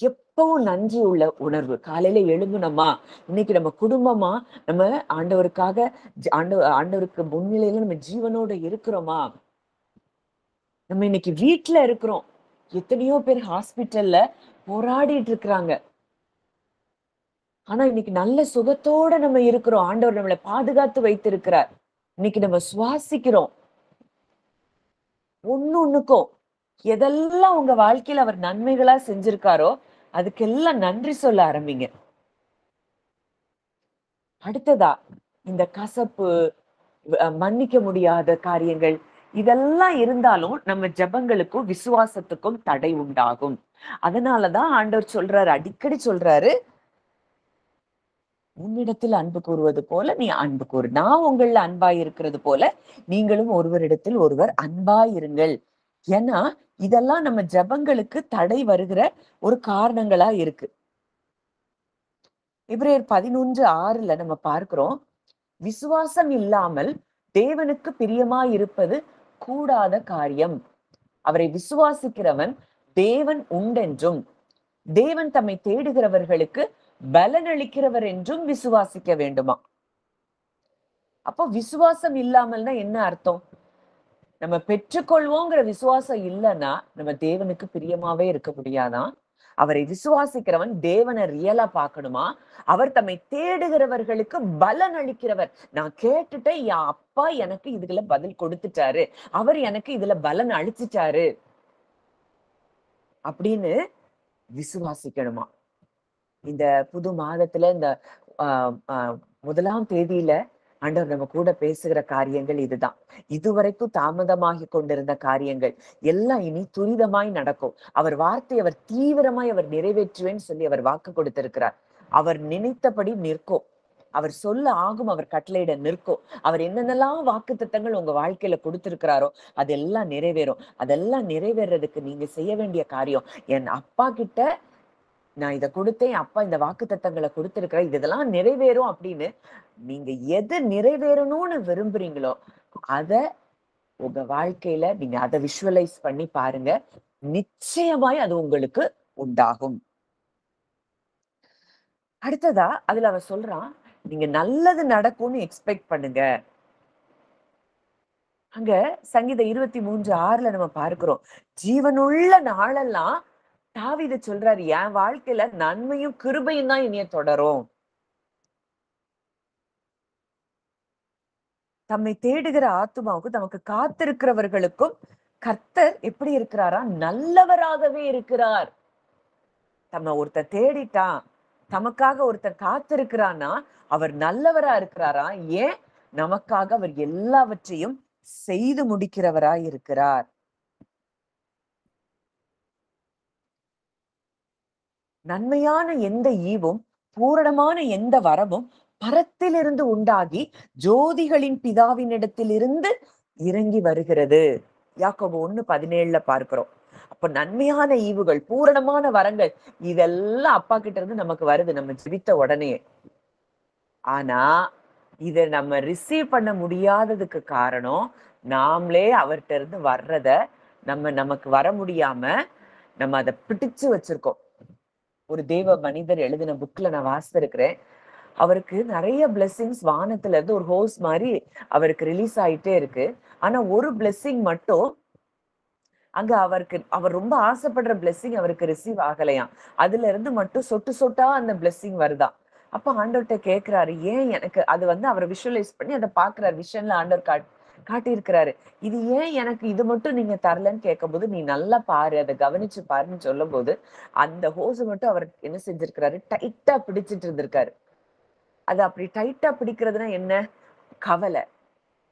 எப்பவும் நன்றி உள்ள உணர்வு. காலையில எழும்புனோமா, இன்னைக்கு நம்ம குடும்பமா, நம்ம ஆண்டவருக்காக ஆண்டவருக்கு முன்னிலையில நம்ம ஜீவனோட இருக்கிறோமா? நம்ம இன்னைக்கு வீட்ல இருக்கிறோம். எத்தனையோ பேர் ஹாஸ்பிட்டல்ல போராடிட்டு இருக்கிறாங்க. ஆனா இன்னைக்கு நல்ல சுகத்தோட நம்ம இருக்கிறோம். ஆண்டவர் நம்மள பாதுகாத்து வைத்திருக்கிறார். இன்னைக்கு நம்ம சுவாசிக்கிறோம். ஒண்ணுக்கும் எதெல்லாம் உங்க வாழ்க்கையில அவர் நன்மைகளா செஞ்சிருக்காரோ, அதுக்கெல்லாம் நன்றி சொல்ல ஆரம்பிங்க. அடுத்ததா, இந்த கசப்பு, மன்னிக்க முடியாத காரியங்கள், இதெல்லாம் இருந்தாலும் நம்ம ஜெபங்களுக்கும், விசுவாசத்துக்கும் தடை உண்டாகும். அதனாலதான் ஆண்டவர் சொல்றாரு, அடிக்கடி சொல்றாரு, உன்னிடத்தில் அன்பு கூறுவது போல நீ அன்பு கூறு. நான் உங்கள்ல அன்பாய் இருக்கிறது போல நீங்களும் ஒருவரிடத்தில் ஒருவர் அன்பாயிருங்கள். ஏன்னா இதெல்லாம் நம்ம ஜெபங்களுக்கு தடை வருகிற ஒரு காரணங்களா இருக்கு. எபிரேயர் 11:6 நம்ம பார்க்கிறோம், விசுவாசம் இல்லாமல் தேவனுக்கு பிரியமாய் இருப்பது கூடாத காரியம். அவரை விசுவாசிக்கிறவன் தேவன் உண்டென்றும், தேவன் தம்மை தேடுகிறவர்களுக்கு பலனளிக்கிறவர் என்றும் விசுவாசிக்க வேண்டுமா. அப்போ விசுவாசம் இல்லாமல்னா என்ன அர்த்தம்? நம்ம பெற்றுக்கொள்வோங்கிற விசுவாசம் இல்லைன்னா நம்ம தேவனுக்கு பிரியமாவே இருக்க முடியாதான். அவரை விசுவாசிக்கிறவன் தேவனை ரியலா பார்க்கணுமா. அவர் தம்மை தேடுகிறவர்களுக்கு பலன் அளிக்கிறவர். நான் கேட்டுட்டேன், என் அப்பா எனக்கு இதுல பதில் கொடுத்துட்டாரு, அவர் எனக்கு இதுல பலன் அளிச்சிட்டாரு அப்படின்னு விசுவாசிக்கணுமா. இந்த புது மாதத்துல இந்த ஆஹ் ஆஹ் 1ஆம் தேதியில ஆண்டவர் நம்ம கூட பேசுகிற காரியங்கள் இதுதான். இதுவரைக்கும் தாமதமாகி கொண்டிருந்த காரியங்கள் எல்லாம் இனி துரிதமாய் நடக்கும். அவர் வார்த்தை அவர் தீவிரமாய் அவர் நிறைவேற்றுவேன்னு சொல்லி அவர் வாக்கு கொடுத்திருக்கிறார். அவர் நினைத்தபடி நிற்கும். அவர் சொல்ல ஆகும், அவர் கட்டளையிட நிற்கும். அவர் என்னென்னலாம் வாக்கு திட்டங்கள் உங்க வாழ்க்கையில கொடுத்திருக்கிறாரோ அதெல்லாம் நிறைவேறும். அதெல்லாம் நிறைவேறதுக்கு நீங்க செய்ய வேண்டிய காரியம், என் அப்பா கிட்ட நான் இதை கொடுத்தேன், அப்பா இந்த வாக்கு தத்தங்களை கொடுத்திருக்கிறேன், இதெல்லாம் நிறைவேறும் அப்படின்னு நீங்க எது நிறைவேறணும்னு விரும்புறீங்களோ அத உங்க வாழ்க்கையில நீங்க அதை விஷுவலைஸ் பண்ணி பாருங்க. நிச்சயமாய் அது உங்களுக்கு உண்டாகும். அடுத்ததா அதுல அவன் சொல்றான், நீங்க நல்லது நடக்கும்னு எக்ஸ்பெக்ட் பண்ணுங்க. அங்க சங்கீதம் 23:6 நம்ம பார்க்கிறோம், ஜீவனுள்ள நாளெல்லாம் தாவீது சொல்றாரு, என் வாழ்க்கையில நன்மையும் கிருபையும் தான் என்னைய தொடரும். தம்மை தேடுகிற ஆத்துமாவுக்கு தமக்கு காத்திருக்கிறவர்களுக்கும் கர்த்தர் எப்படி இருக்கிறாரா, நல்லவராகவே இருக்கிறார். தம்ம ஒருத்தர் தேடிட்டான், தமக்காக ஒருத்தர் காத்திருக்கிறான்னா அவர் நல்லவரா இருக்கிறாரா. ஏன்? நமக்காக அவர் எல்லாவற்றையும் செய்து முடிக்கிறவராய் இருக்கிறார். நன்மையான எந்த ஈவும் பூரணமான எந்த வரமும் பரத்திலிருந்து உண்டாகி ஜோதிகளின் பிதாவினிடத்திலிருந்து இறங்கி வருகிறது. யாக்கோபு 1:17 பார்க்கிறோம். அப்ப நன்மையான ஈவுகள், பூரணமான வரங்கள், இதெல்லாம் அப்பா கிட்ட இருந்து நமக்கு வருது நம்ம ஜெபித்த உடனே. ஆனா இத நம்ம ரிசீவ் பண்ண முடியாததுக்கு காரணம், நாமளே அவர்கிட்ட இருந்து வர்றத நமக்கு வர முடியாம நம்ம அதை பிடிச்சு வச்சிருக்கோம். ஒரு தேவ மனிதர் எழுதின புக்ல நான் வாசித்திருக்கிறேன். அவருக்கு நிறைய பிளெஸிங்ஸ் வானத்துல இருந்து ஒரு ஹோஸ் மாதிரி அவருக்கு ரிலீஸ் ஆயிட்டே இருக்கு. ஆனா ஒரு பிளெஸிங் மட்டும் அங்க அவர் ரொம்ப ஆசைப்படுற பிளெஸிங் அவருக்கு ரிசீவ் ஆகலையாம். அதுல இருந்து மட்டும் சொட்டு சொட்டா அந்த பிளெஸிங் வருதான். அப்ப ஆண்டவர்கிட்ட கேட்கிறாரு, ஏன் எனக்கு அது அவரை விஷுவலைஸ் பண்ணி அதை பாக்குறாரு. விஷன்ல ஆண்டவர் காட்டியிருக்கிறாரு. இது ஏன் எனக்கு இது மட்டும் நீங்க தரலன்னு கேட்கும்போது, நீ நல்லா பாரு, அதை கவனிச்சு பாருன்னு சொல்லும் போது அந்த ஹோஸ் மட்டும் அவர் என்ன செஞ்சிருக்கிறாரு, டைட்டா பிடிச்சிட்டு இருந்திருக்காரு. அது அப்படி டைட்டா பிடிக்கிறதுனா என்ன? கவலை,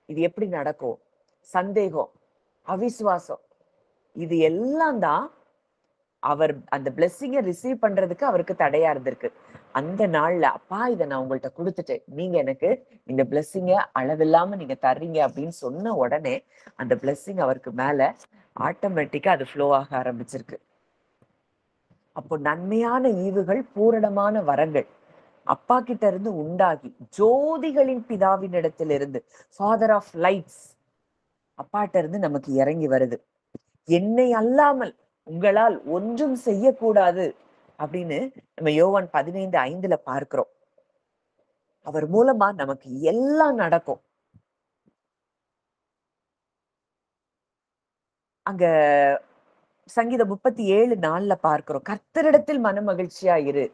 இது எப்படி நடக்கும், சந்தேகம், அவிசுவாசம், இது எல்லாம் தான் அவர் அந்த பிளெஸிங்கை ரிசீவ் பண்றதுக்கு அவருக்கு தடையா இருந்திருக்கு. அந்த நாள்ல, அப்பா இதை நான் உங்கள்கிட்ட கொடுத்துட்டேன், நீங்க எனக்கு இந்த பிளெஸிங்க அளவில்லாம நீங்க தர்றீங்க அப்படின்னு சொன்ன உடனே அந்த பிளெஸிங் அவருக்கு மேல ஆட்டோமேட்டிக்கா அது ஃப்ளோ ஆக ஆரம்பிச்சிருக்கு. அப்போ நன்மையான ஈவுகள், பூரணமான வரங்கள் அப்பா கிட்ட இருந்து உண்டாகி ஜோதிகளின் பிதாவின் இடத்திலிருந்து, ஃபாதர் ஆஃப் லைட்ஸ், அப்பாட்ட இருந்து நமக்கு இறங்கி வருது. என்னை அல்லாமல் உங்களால் ஒன்றும் செய்யக்கூடாது அப்படின்னு நம்ம யோவான் 15:5 பார்க்கிறோம். அவர் மூலமா நமக்கு எல்லாம் நடக்கும். அங்க சங்கீதம் 37:4 பார்க்கிறோம். கர்த்தரிடத்தில் மனமகிழ்ச்சியா இரு.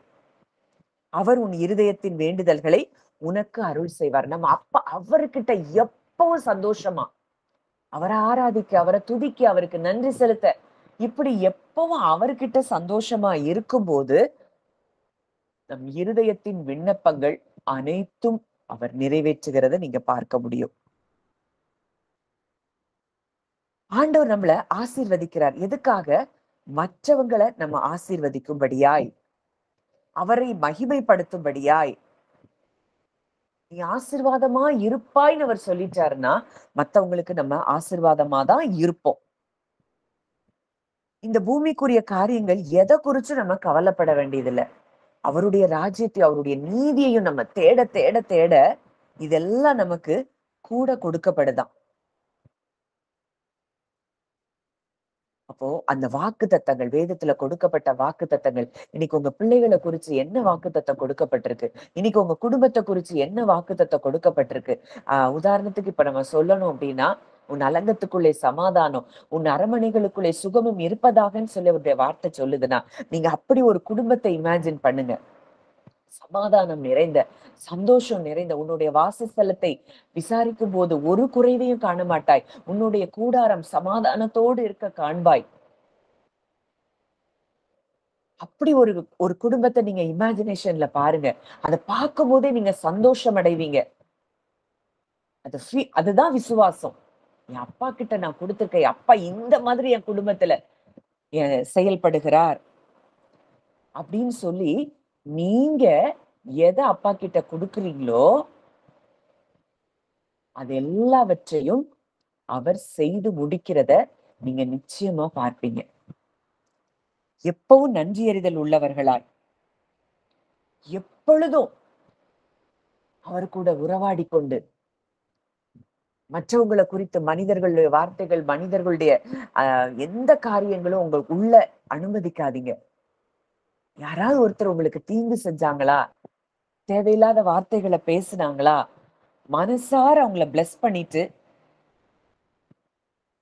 அவர் உன் இருதயத்தின் வேண்டுதல்களை உனக்கு அருள் செய்வார். நம்ம அப்பா அவர்கிட்ட எப்பவும் சந்தோஷமா, அவரை ஆராதிக்க, அவரை துதிக்க, அவருக்கு நன்றி செலுத்த, இப்படி எப்பவும் அவர்கிட்ட சந்தோஷமா இருக்கும்போது நம் இருதயத்தின் விண்ணப்பங்கள் அனைத்தும் அவர் நிறைவேற்றுகிறத நீங்க பார்க்க முடியும். ஆண்டவர் நம்மள ஆசீர்வதிக்கிறார். எதுக்காக? மற்றவங்களை நம்ம ஆசீர்வதிக்கும்படியாய், அவரை மகிமைப்படுத்தும்படியாய். நீ ஆசீர்வாதமா இருப்பாய்ன்னு அவர் சொல்லிட்டாருன்னா, மத்தவங்களுக்கு நம்ம ஆசீர்வாதமா தான் இருப்போம். இந்த பூமிக்குரிய காரியங்கள் எதை குறிச்சும் நம்ம கவலைப்பட வேண்டியதில்ல. அவருடைய ராஜ்யத்தையும் அவருடைய நீதியையும் நம்ம தேட தேட தேட இதெல்லாம் நமக்கு கூட கொடுக்கப்படுதாம். அப்போ அந்த வாக்குத்தத்தங்கள், வேதத்துல கொடுக்கப்பட்ட வாக்குத்தத்தங்கள், இன்னைக்கு உங்க பிள்ளைகளை குறிச்சு என்ன வாக்குத்தத்தம் கொடுக்கப்பட்டிருக்கு? இன்னைக்கு உங்க குடும்பத்தை குறிச்சு என்ன வாக்குத்தத்தம் கொடுக்கப்பட்டிருக்கு? உதாரணத்துக்கு இப்ப நம்ம சொல்லணும் அப்படின்னா, உன் அலங்கத்துக்குள்ளே சமாதானம், உன் அரமனைகளுக்குள்ளே சுகமும் இருப்பதாகன்னு சொல்லி அவருடைய வார்த்தை சொல்லுதுன்னா, நீங்க அப்படி ஒரு குடும்பத்தை இமேஜின் பண்ணுங்க. சமாதானம் நிறைந்த, சந்தோஷம் நிறைந்த, உன்னுடைய வாசஸ்தலத்தை விசாரிக்கும் போது ஒரு குறைவையும் காண மாட்டாய். உன்னுடைய கூடாரம் சமாதானத்தோடு இருக்க காண்பாய். அப்படி ஒரு ஒரு குடும்பத்தை நீங்க இமேஜினேஷன்ல பாருங்க. அதை பார்க்கும் போதே நீங்க சந்தோஷம் அடைவீங்க. அதுதான் விசுவாசம். என் அப்பா கிட்ட நான் கொடுத்திருக்கேன், அப்பா இந்த மாதிரி என் குடும்பத்துல செயல்படுகிறார் அப்படின்னு சொல்லி நீங்க எதை அப்பா கிட்ட கொடுக்குறீங்களோ அது எல்லாவற்றையும் அவர் செய்து முடிக்கிறத நீங்க நிச்சயமா பார்ப்பீங்க. எப்பவும் நன்றி அறிதல் உள்ளவர்களாய், எப்பொழுதும் அவர் கூட உறவாடி கொண்டு, மற்றவங்களை குறித்து மனிதர்களுடைய வார்த்தைகள், மனிதர்களுடைய எந்த காரியங்களும் உங்களுக்கு உள்ள அனுமதிக்காதீங்க. யாராவது ஒருத்தர் உங்களுக்கு தீங்கு செஞ்சாங்களா, தேவையில்லாத வார்த்தைகளை பேசினாங்களா, மனசார அவங்கள பிளஸ் பண்ணிட்டு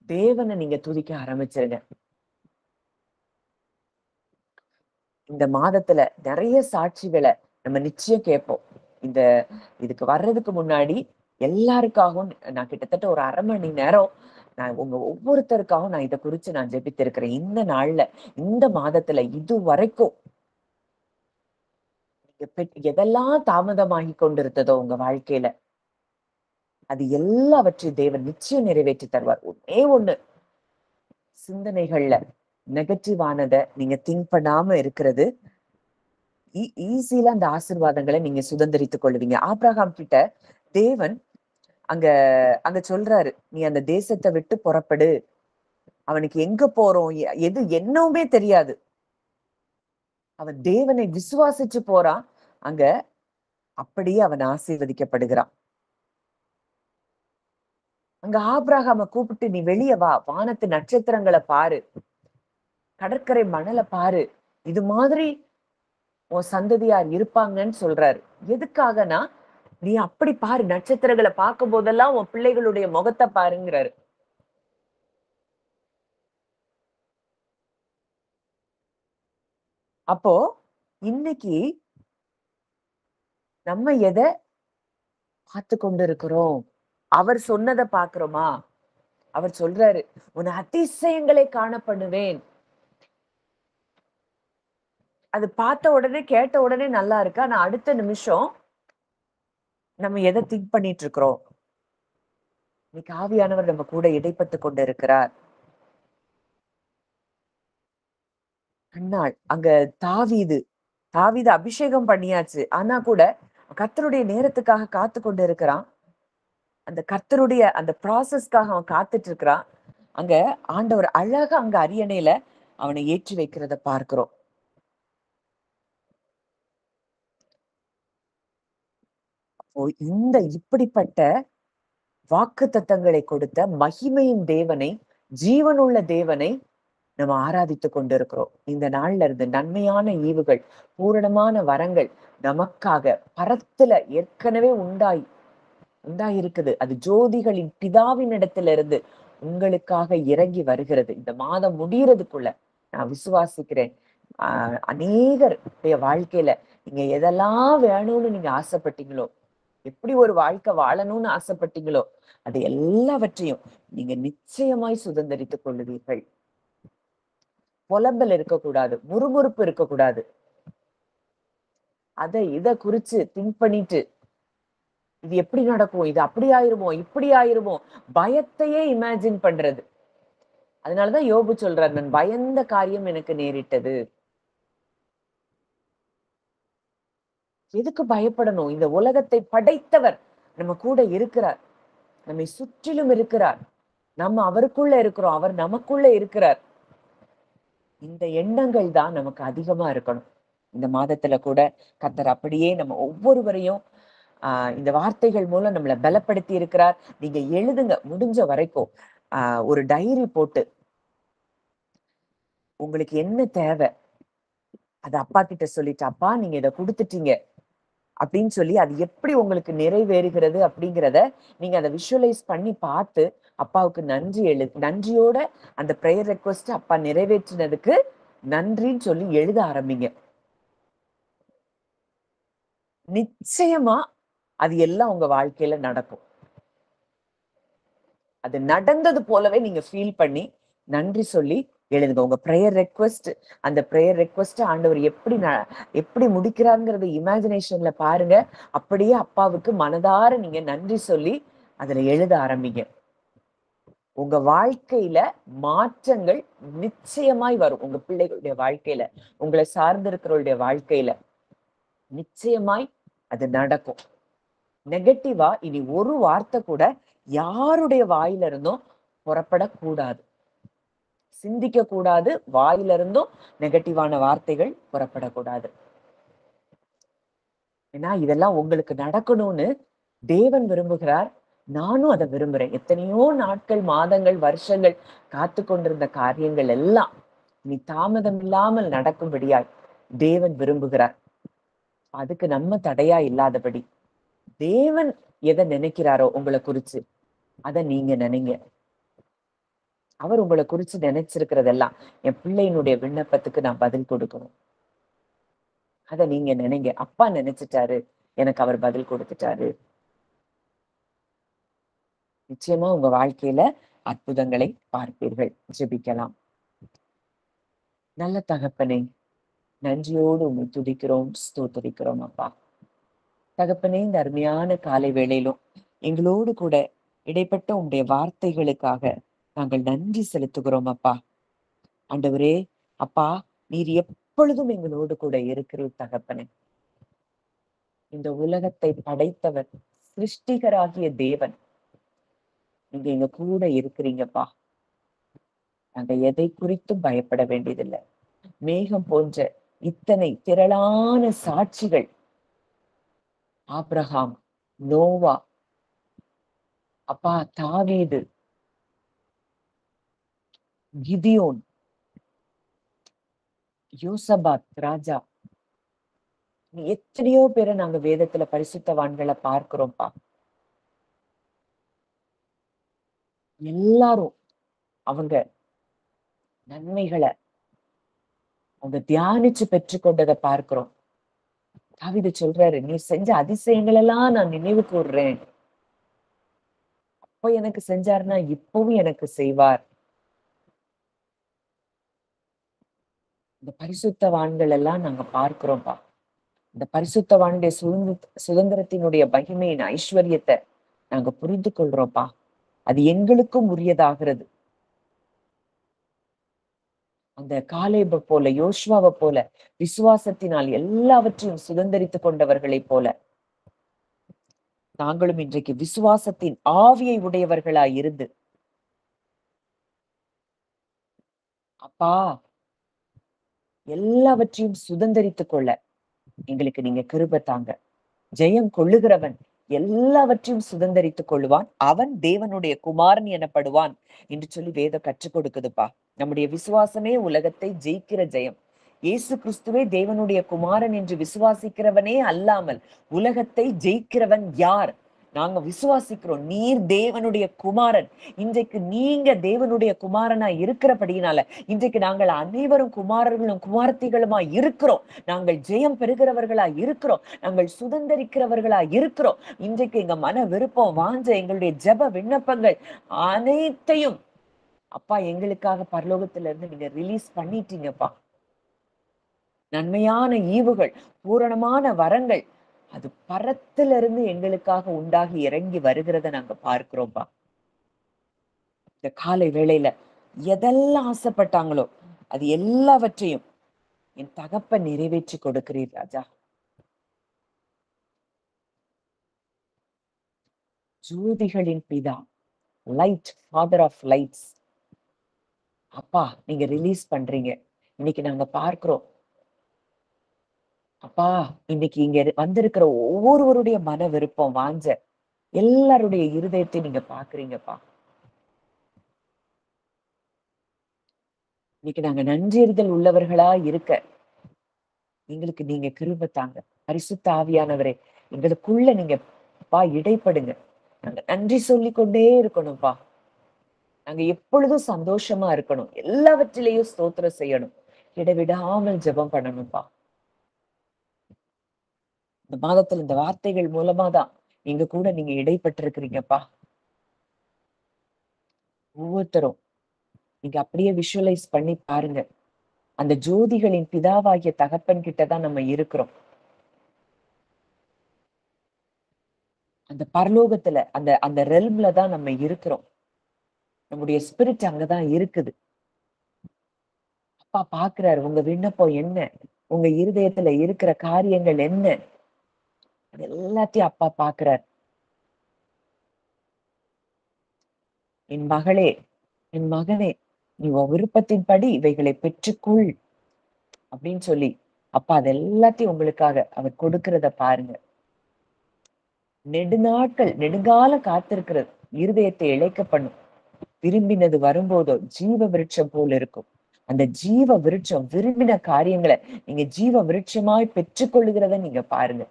தேவனை நீங்க துதிக்க ஆரம்பிச்சிருங்க. இந்த மாதத்துல நிறைய சாட்சிகளை நம்ம நிச்சயம் கேட்போம். இதுக்கு வர்றதுக்கு முன்னாடி எல்லாருக்காகவும் நான் கிட்டத்தட்ட ஒரு 1/2 மணி நேரம் நான் உங்க ஒவ்வொருத்தருக்காகவும் நான் இதை குறிச்சு நான் ஜெபித்திருக்கிறேன். இந்த நாள்ல, இந்த மாதத்துல இது வரைக்கும் எதெல்லாம் தாமதமாகி கொண்டிருந்ததோ உங்க வாழ்க்கையில, அது எல்லாவற்றையும் தேவன் நிச்சயம் நிறைவேற்றி தருவார். ஒன்னே ஒண்ணு, சிந்தனைகள்ல நெகட்டிவானதை நீங்க திங்க் பண்ணாம இருக்கிறது ஈஸியில அந்த ஆசீர்வாதங்களை நீங்க சுதந்திரித்துக் கொள்வீங்க. ஆபிரகாம் கிட்ட தேவன் அங்க அங்க சொல்றாரு, நீ அந்த தேசத்தை விட்டு புறப்படு. அவனுக்கு எங்க போறோம், எது என்னவுமே தெரியாது. அவன் தேவனை விசுவாசிச்சு போறான். அங்க அப்படியே அவன் ஆசீர்வதிக்கப்படுகிறான். அங்க ஆபிரகாம கூப்பிட்டு, நீ வெளியே வா, வானத்து நட்சத்திரங்களை பாரு, கடற்கரை மணலை பாரு, இது மாதிரி உன் சந்ததியார் இருப்பாங்கன்னு சொல்றாரு. எதுக்காகனா, நீ அப்படி பாரு, நட்சத்திரங்களை பார்க்கும் போதெல்லாம் உன் பிள்ளைகளுடைய முகத்தை பாருங்கிறாரு. அப்போ இன்னைக்கு நம்ம எதை பார்த்து கொண்டு இருக்கிறோம்? அவர் சொன்னதை பாக்குறோமா? அவர் சொல்றாரு, உன் அதிசயங்களை காண பண்ணுவேன். அது பார்த்த உடனே, கேட்ட உடனே நல்லா இருக்கு. ஆனா அடுத்த நிமிஷம் நம்ம எதை திங்க் பண்ணிட்டு இருக்கிறோம்? இன்னைக்கு ஆவியானவர் நம்ம கூட இடைப்பட்டு கொண்டு இருக்கிறார். அன்னாள் அங்க தாவீது அபிஷேகம் பண்ணியாச்சு. ஆனா கூட கர்த்தருடைய நேரத்துக்காக காத்து கொண்டு இருக்கிறான். அந்த கர்த்தருடைய அந்த ப்ராசஸ்க்காக அவன் காத்துட்டு இருக்கிறான். அங்க ஆண்டவர் அழகா அங்க அரியணையில அவனை ஏற்றி வைக்கிறத பார்க்கிறோம். இந்த இப்படிப்பட்ட வாக்கு தத்தங்களை கொடுத்த மகிமையின் தேவனை, ஜீவனுள்ள தேவனை நம்ம ஆராதித்து கொண்டிருக்கிறோம். இந்த நாள்ல இருந்து நன்மையான ஈவுகள், பூரணமான வரங்கள் நமக்காக பரத்துல ஏற்கனவே உண்டாயிருக்குது. அது ஜோதிகளின் பிதாவின் இடத்திலிருந்து உங்களுக்காக இறங்கி வருகிறது. இந்த மாதம் முடியறதுக்குள்ள நான் விசுவாசிக்கிறேன். அநேகருடைய வாழ்க்கையில நீங்க எதெல்லாம் வேணும்னு நீங்க ஆசைப்பட்டீங்களோ, எப்படி ஒரு வாழ்க்கை வாழணும்னு ஆசைப்பட்டீங்களோ, அது எல்லாவற்றையும் நீங்க நிச்சயமாய் சுதந்திரித்துக் கொள்ளுவீர்கள். புலம்பல் இருக்கக்கூடாது, முறுமுறுப்பு இருக்கக்கூடாது. இத குறிச்சு திங்க் பண்ணிட்டு இது எப்படி நடக்கும், இது அப்படி ஆயிருமோ, இப்படி ஆயிருமோ, பயத்தையே இமேஜின் பண்றது. அதனாலதான் யோபு சொல்றார், நான் பயந்த காரியம் எனக்கு நேரிட்டது. எதுக்கு பயப்படணும்? இந்த உலகத்தை படைத்தவர் நம்ம கூட இருக்கிறார், நம்மை சுற்றிலும் இருக்கிறார், நம்ம அவருக்குள்ள இருக்கிறோம், அவர் நமக்குள்ள இருக்கிறார். இந்த எண்ணங்கள் தான் நமக்கு அதிகமா இருக்கணும். இந்த மாதத்துல கூட கர்த்தர் அப்படியே நம்ம ஒவ்வொருவரையும் இந்த வார்த்தைகள் மூலம் நம்மளை பலப்படுத்தி இருக்கிறார். நீங்க எழுதுங்க, முடிஞ்ச வரைக்கும் ஒரு டைரி போட்டு உங்களுக்கு என்ன தேவை அது அப்பா கிட்ட சொல்லிட்டு, அப்பா நீங்க இதை கொடுத்துட்டீங்க அப்படின்னு சொல்லி அது எப்படி உங்களுக்கு நிறைவேறுகிறது அப்படிங்கிறத நீங்க அதை விஷுவலைஸ் பண்ணி பார்த்து அப்பாவுக்கு நன்றியோட அந்த ப்ரேயர் ரெக்வெஸ்ட் அப்பா நிறைவேற்றினதுக்கு நன்றின்னு சொல்லி எழுத ஆரம்பிங்க. நிச்சயமா அது எல்லாம் உங்க வாழ்க்கையில நடக்கும். அது நடந்தது போலவே நீங்க ஃபீல் பண்ணி நன்றி சொல்லி எழுதுங்க. உங்க ப்ரேயர் ரெக்வெஸ்ட், அந்த ப்ரேயர் ரெக்வெஸ்ட் ஆண்டவர் எப்படி முடிக்கிறாருங்கிறத இமேஜினேஷன்ல பாருங்க. அப்படியே அப்பாவுக்கு மனதார நீங்க நன்றி சொல்லி அதுல எழுத ஆரம்பிங்க. உங்க வாழ்க்கையில மாற்றங்கள் நிச்சயமாய் வரும். உங்க பிள்ளைகளுடைய வாழ்க்கையில, உங்களை சார்ந்திருக்கிறவருடைய வாழ்க்கையில நிச்சயமாய் அது நடக்கும். நெகட்டிவா இனி ஒரு வார்த்தை கூட யாருடைய வாயில இருந்தும் புறப்படக்கூடாது, சிந்திக்க கூடாது. வாயில இருந்தும் நெகட்டிவான வார்த்தைகள் புறப்படக்கூடாது. ஏன்னா இதெல்லாம் உங்களுக்கு நடக்கணும்னு தேவன் விரும்புகிறார், நானும் அதை விரும்புறேன். எத்தனையோ நாட்கள், மாதங்கள், வருஷங்கள் காத்து கொண்டிருந்த காரியங்கள் எல்லாம் நீ தாமதம் இல்லாமல் நடக்கும்படியாய் தேவன் விரும்புகிறார். அதுக்கு நம்ம தடையா இல்லாதபடி தேவன் எதை நினைக்கிறாரோ உங்களை குறிச்சு அதை நீங்க நினைங்க. அவர் உங்களை குறிச்சு நினைச்சிருக்கிறதெல்லாம், என் பிள்ளையினுடைய விண்ணப்பத்துக்கு நான் பதில் கொடுக்கணும், அதை நீங்க நினைங்க. அப்பா நினைச்சிட்டாரு, எனக்கு அவர் பதில் கொடுத்துட்டாரு. நிச்சயமா உங்க வாழ்க்கையில அற்புதங்களை பார்ப்பீர்கள். ஜெபிக்கலாம். நல்ல தகப்பனே, நன்றியோடு உண்மை துதிக்கிறோம், ஸ்தோத்தரிக்கிறோம் அப்பா. தகப்பனே, இந்த அருமையான காலை வேளையிலும் எங்களோடு கூட இடைப்பட்ட உங்களுடைய வார்த்தைகளுக்காக நாங்கள் நன்றி செலுத்துகிறோம் அப்பா. ஆண்டவரே அப்பா, நீர் எப்பொழுதும் எங்களோடு கூட இருக்கிறீர் தகப்பனே. இந்த உலகத்தை படைத்தவர், சிருஷ்டிகராகிய தேவன், நீங்க எங்க கூட இருக்கிறீங்கப்பா. நாங்க எதை குறித்தும் பயப்பட வேண்டியதில்லை. மேகம் போன்ற இத்தனை திரளான சாட்சிகள், ஆபிரகாம், நோவா அப்பா, தாவீது, கிதியோன், யோசபாத் ராஜா, எத்தனையோ பேரை நாங்க வேதத்துல பரிசுத்தவான்களை பார்க்கிறோம்ப்பா. எல்லாரும் அவங்க நன்மைகளை அவங்க தியானிச்சு பெற்றுக்கொண்டதை பார்க்கிறோம். தாவீது சொல்றாரு, நீ செஞ்ச அதிசயங்கள் எல்லாம் நான் நினைவு கூர்றேன். அப்போ எனக்கு செஞ்சாருன்னா இப்பவும் எனக்கு செய்வார். இந்த பரிசுத்தவான்கள் எல்லாம் நாங்க பார்க்கிறோம்ப்பா. இந்த பரிசுத்தவானுடைய சுதந்திரத்தினுடைய மகிமையின் ஐஸ்வர்யத்தை நாங்க புரிந்து கொள்றோம்ப்பா. அது எங்களுக்கும் உரியதாகிறது. அந்த காலேபை போல, யோசுவாவை போல விசுவாசத்தினால் எல்லாவற்றையும் சுதந்திரித்துக் கொண்டவர்களை போல நாங்களும் இன்றைக்கு விசுவாசத்தின் ஆவியை உடையவர்களாய் இருந்து அப்பா எல்லாவற்றையும் சுதந்திரித்துக் கொள்ள எங்களுக்கு நீங்க கிருபை தாங்க. ஜெயம் கொள்ளுகிறவன் எல்லாவற்றையும் சுதந்திரித்துக் கொள்ளுவான், அவன் தேவனுடைய குமாரன் எனப்படுவான் என்று சொல்லி வேதம் கற்றுக் கொடுக்குதுப்பா. நம்முடைய விசுவாசமே உலகத்தை ஜெயிக்கிற ஜெயம். இயேசு கிறிஸ்துவே தேவனுடைய குமாரன் என்று விசுவாசிக்கிறவனே அல்லாமல் உலகத்தை ஜெயிக்கிறவன் யார்? நாங்க விசுவாசிக்கிறோம் நீர் தேவனுடைய குமாரன். இன்றைக்கு நீங்க தேவனுடைய குமாரனா இருக்கிறபடியினால இன்றைக்கு நாங்கள் அனைவரும் குமாரர்களும் குமாரத்திகளுமா இருக்கிறோம். நாங்கள் ஜெயம் பெறுகிறவர்களா இருக்கிறோம். நாங்கள் சுதந்திரிக்கிறவர்களா இருக்கிறோம். இன்றைக்கு எங்க மன விருப்பம், வாஞ்ச, எங்களுடைய ஜெப விண்ணப்பங்கள் அனைத்தையும் அப்பா எங்களுக்காக பரலோகத்துல இருந்து நீங்க ரிலீஸ் பண்ணிட்டீங்கப்பா. நன்மையான ஈவுகள், பூரணமான வரங்கள் அது பரத்திலிருந்து எங்களுக்காக உண்டாகி இறங்கி வருகிறத நாங்க பார்க்கிறோம்ப்பா. இந்த காலை வேளையில எதெல்லாம் ஆசைப்பட்டாங்களோ அது எல்லாவற்றையும் என் தகப்பன் நிறைவேற்றி கொடுக்கிறீர் ராஜா. ஜோதிகளின் பிதா, லைட், ஃபாதர் ஆஃப் லைட்ஸ், அப்பா நீங்க ரிலீஸ் பண்றீங்க. இன்னைக்கு நாங்க பார்க்கிறோம் அப்பா, இன்னைக்கு இங்க வந்திருக்கிற ஒவ்வொருவருடைய மன விருப்பம், வாஞ்ச எல்லாருடைய இருதயத்தை நீங்க பாக்குறீங்கப்பா. இன்னைக்கு நாங்க நன்றியறிதல் உள்ளவர்களா இருக்க எங்களுக்கு நீங்க கிருபை தாங்க. பரிசுத்த ஆவியானவரே எங்களுக்குள்ள நீங்க பா இடைப்படுங்க. நாங்க நன்றி சொல்லிக் கொண்டே இருக்கணும்ப்பா. நாங்க எப்பொழுதும் சந்தோஷமா இருக்கணும். எல்லாவற்றிலையும் ஸ்தோத்திரம் செய்யணும். இடைவிடாமல் ஜெபம் பண்ணணும்ப்பா. இந்த மாதத்துல இந்த வார்த்தைகள் மூலமாதான் எங்க கூட நீங்க இடைப்பட்டிருக்கிறீங்கப்பா. ஒவ்வொருத்தரும் நீங்க அப்படியே விஷுவலைஸ் பண்ணி பாருங்க. அந்த ஜோதிகளின் பிதாவாகிய தகப்பன் கிட்டதான் நம்ம இருக்கிறோம். அந்த பரலோகத்துல அந்த அந்த ரெல்ம்ல தான் நம்ம இருக்கிறோம். நம்முடைய ஸ்பிரிட் அங்கதான் இருக்குது. அப்பா பாக்குறாரு உங்க விண்ணப்பம் என்ன, உங்க இருதயத்துல இருக்கிற காரியங்கள் என்ன, அது எல்லாத்தையும் அப்பா பாக்குறாரு. என் மகளே, என் மகனே, நீ உன் விருப்பத்தின்படி இவைகளை பெற்றுக்கொள் அப்படின்னு சொல்லி அப்பா அது எல்லாத்தையும் உங்களுக்காக அவர் கொடுக்கிறத பாருங்க. நெடுநாட்கள் நெடுங்கால காத்திருக்கிறது இருதயத்தை இழைக்க பண்ணும். விரும்பினது வரும்போதோ ஜீவ விருட்சம் போல இருக்கும். அந்த ஜீவ விருட்சம் விரும்பின காரியங்களை நீங்க ஜீவ விருட்சமாய் பெற்றுக்கொள்ளுகிறத நீங்க பாருங்க.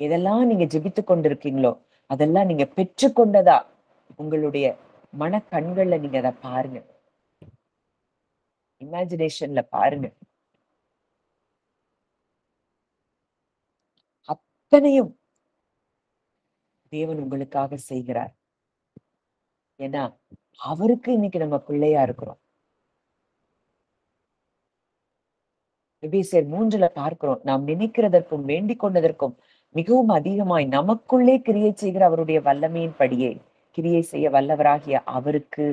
எதெல்லாம் நீங்க ஜெபித்து கொண்டிருக்கீங்களோ அதெல்லாம் நீங்க பெற்றுக்கொண்டதா உங்களுடைய மன கண்கள்ல நீங்க அதை பாருங்க. இமேஜினேஷன்ல பாருங்க. அத்தனையும் தேவன் உங்களுக்காக செய்கிறார். ஏன்னா அவருக்கு இன்னைக்கு நம்ம பிள்ளையா இருக்கிறோம். எபேசியர் 3 பார்க்கிறோம், நாம் நினைக்கிறதற்கும் வேண்டிக் கொண்டதற்கும் மிகவும் அதிகமாய் நமக்குள்ளே கிரியை செய்கிற அவருடைய வல்லமையின் படியே கிரியை செய்ய வல்லவராகிய அவருக்கு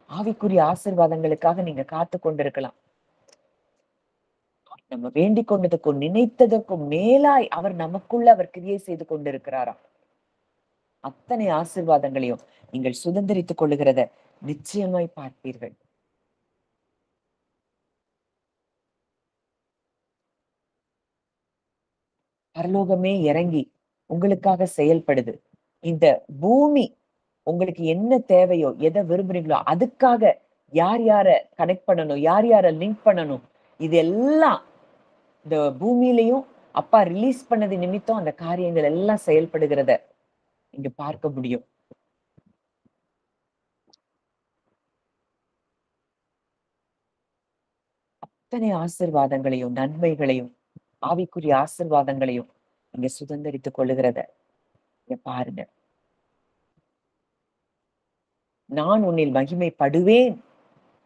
ஆவிக்குரிய ஆசீர்வாதங்களுக்காக நீங்க காத்து கொண்டிருக்கலாம். நம்ம வேண்டிக் கொண்டதுக்கும் நினைத்ததற்கும் மேலாய் அவர் நமக்குள்ள அவர் கிரியை செய்து கொண்டிருக்கிறாராம். அத்தனை ஆசீர்வாதங்களையும் நீங்கள் சுதந்திரித்துக் கொள்ளுகிறத நிச்சயமாய் பார்ப்பீர்கள். பரலோகமே இறங்கி உங்களுக்காக செயல்படுது. இந்த பூமி உங்களுக்கு என்ன தேவையோ எதை விரும்புறீங்களோ அதுக்காக யார் யார கனெக்ட் பண்ணணும், யார் யார லிங்க் பண்ணணும், இது எல்லாம் இந்த பூமியிலையும் அப்பா ரிலீஸ் பண்ணது நிமித்தம் அந்த காரியங்கள் எல்லாம் செயல்படுகிறத இங்க பார்க்க முடியும். அத்தனை ஆசீர்வாதங்களையும் நன்மைகளையும் ஆவிக்குரிய ஆசீர்வாதங்களையும் நீங்க சுதந்திரித்துக் கொள்ளுகிறத இங்க பாருங்க. நான் உன்னில் மகிமைப்படுவேன்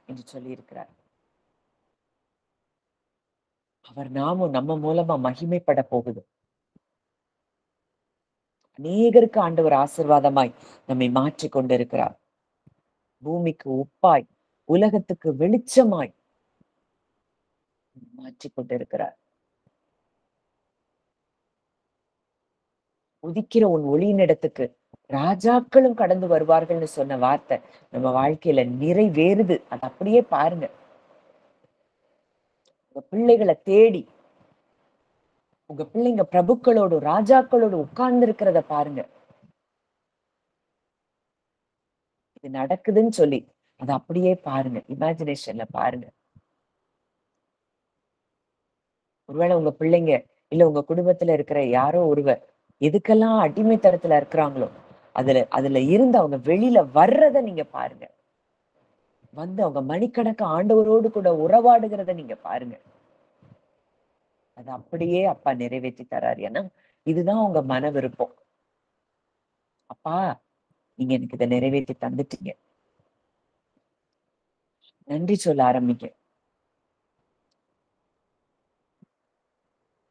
என்று சொல்லி இருக்கிறார். அவர் நாமும் நம்ம மூலமா மகிமைப்பட போகுது. அநேகருக்கு ஆண்டவர் ஆசீர்வாதமாய் நம்மை மாற்றிக் கொண்டிருக்கிறார். பூமிக்கு உப்பாய் உலகத்துக்கு வெளிச்சமாய் மாற்றிக் கொண்டிருக்கிறார். உதிக்கிற உன் ஒளியின் இடத்துக்கு ராஜாக்களும் கடந்து வருவார்கள்னு சொன்ன வார்த்தை நம்ம வாழ்க்கையில நிறைவேறுது. அது அப்படியே பாருங்க. உங்க பிள்ளைகளை தேடி உங்க பிள்ளைங்க பிரபுக்களோடு ராஜாக்களோடு உட்கார்ந்து இருக்கிறத பாருங்க. இது நடக்குதுன்னு சொல்லி அதை அப்படியே பாருங்க, இமேஜினேஷன்ல பாருங்க. ஒருவேளை உங்க பிள்ளைங்க இல்ல உங்க குடும்பத்துல இருக்கிற யாரோ ஒருவர் எதுக்கெல்லாம் அடிமைத்தனத்துல இருக்கிறாங்களோ அதுல இருந்து அவங்க வெளியில வர்றத நீங்க பாருங்க. வந்து அவங்க மணிக்கணக்கு ஆண்டவரோடு கூட உறவாடுகிறத நீங்க பாருங்க. அது அப்படியே அப்பா நிறைவேற்றி தராரு. ஏன்னா இதுதான் உங்க மன விருப்பம். அப்பா, நீங்க எனக்கு இதை நிறைவேற்றி தந்துட்டீங்க. நன்றி சொல்ல ஆரம்பிங்க.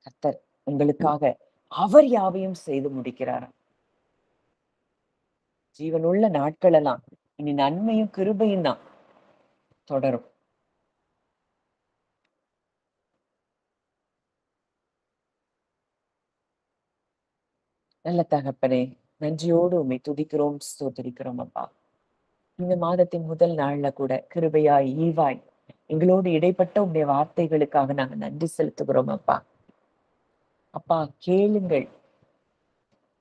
கர்த்தர் உங்களுக்காக அவர் யாவையும் செய்து முடிக்கிறாராம். ஜீவனுள்ள நாட்கள் எல்லாம் இனி நன்மையும் கிருபையும் தான் தொடரும். நல்ல தகப்பனே, நன்றியோடு உம்மை துதிக்கிறோம், ஸ்தோத்திரிக்கிறோம் அப்பா. இந்த மாதத்தின் முதல் நாள்ல கூட கிருபையாய் ஈவாய் எங்களோடு இடைப்பட்ட உம்முடைய வார்த்தைகளுக்காக நாங்க நன்றி செலுத்துகிறோம் அப்பா. அப்பா, கேளுங்கள்,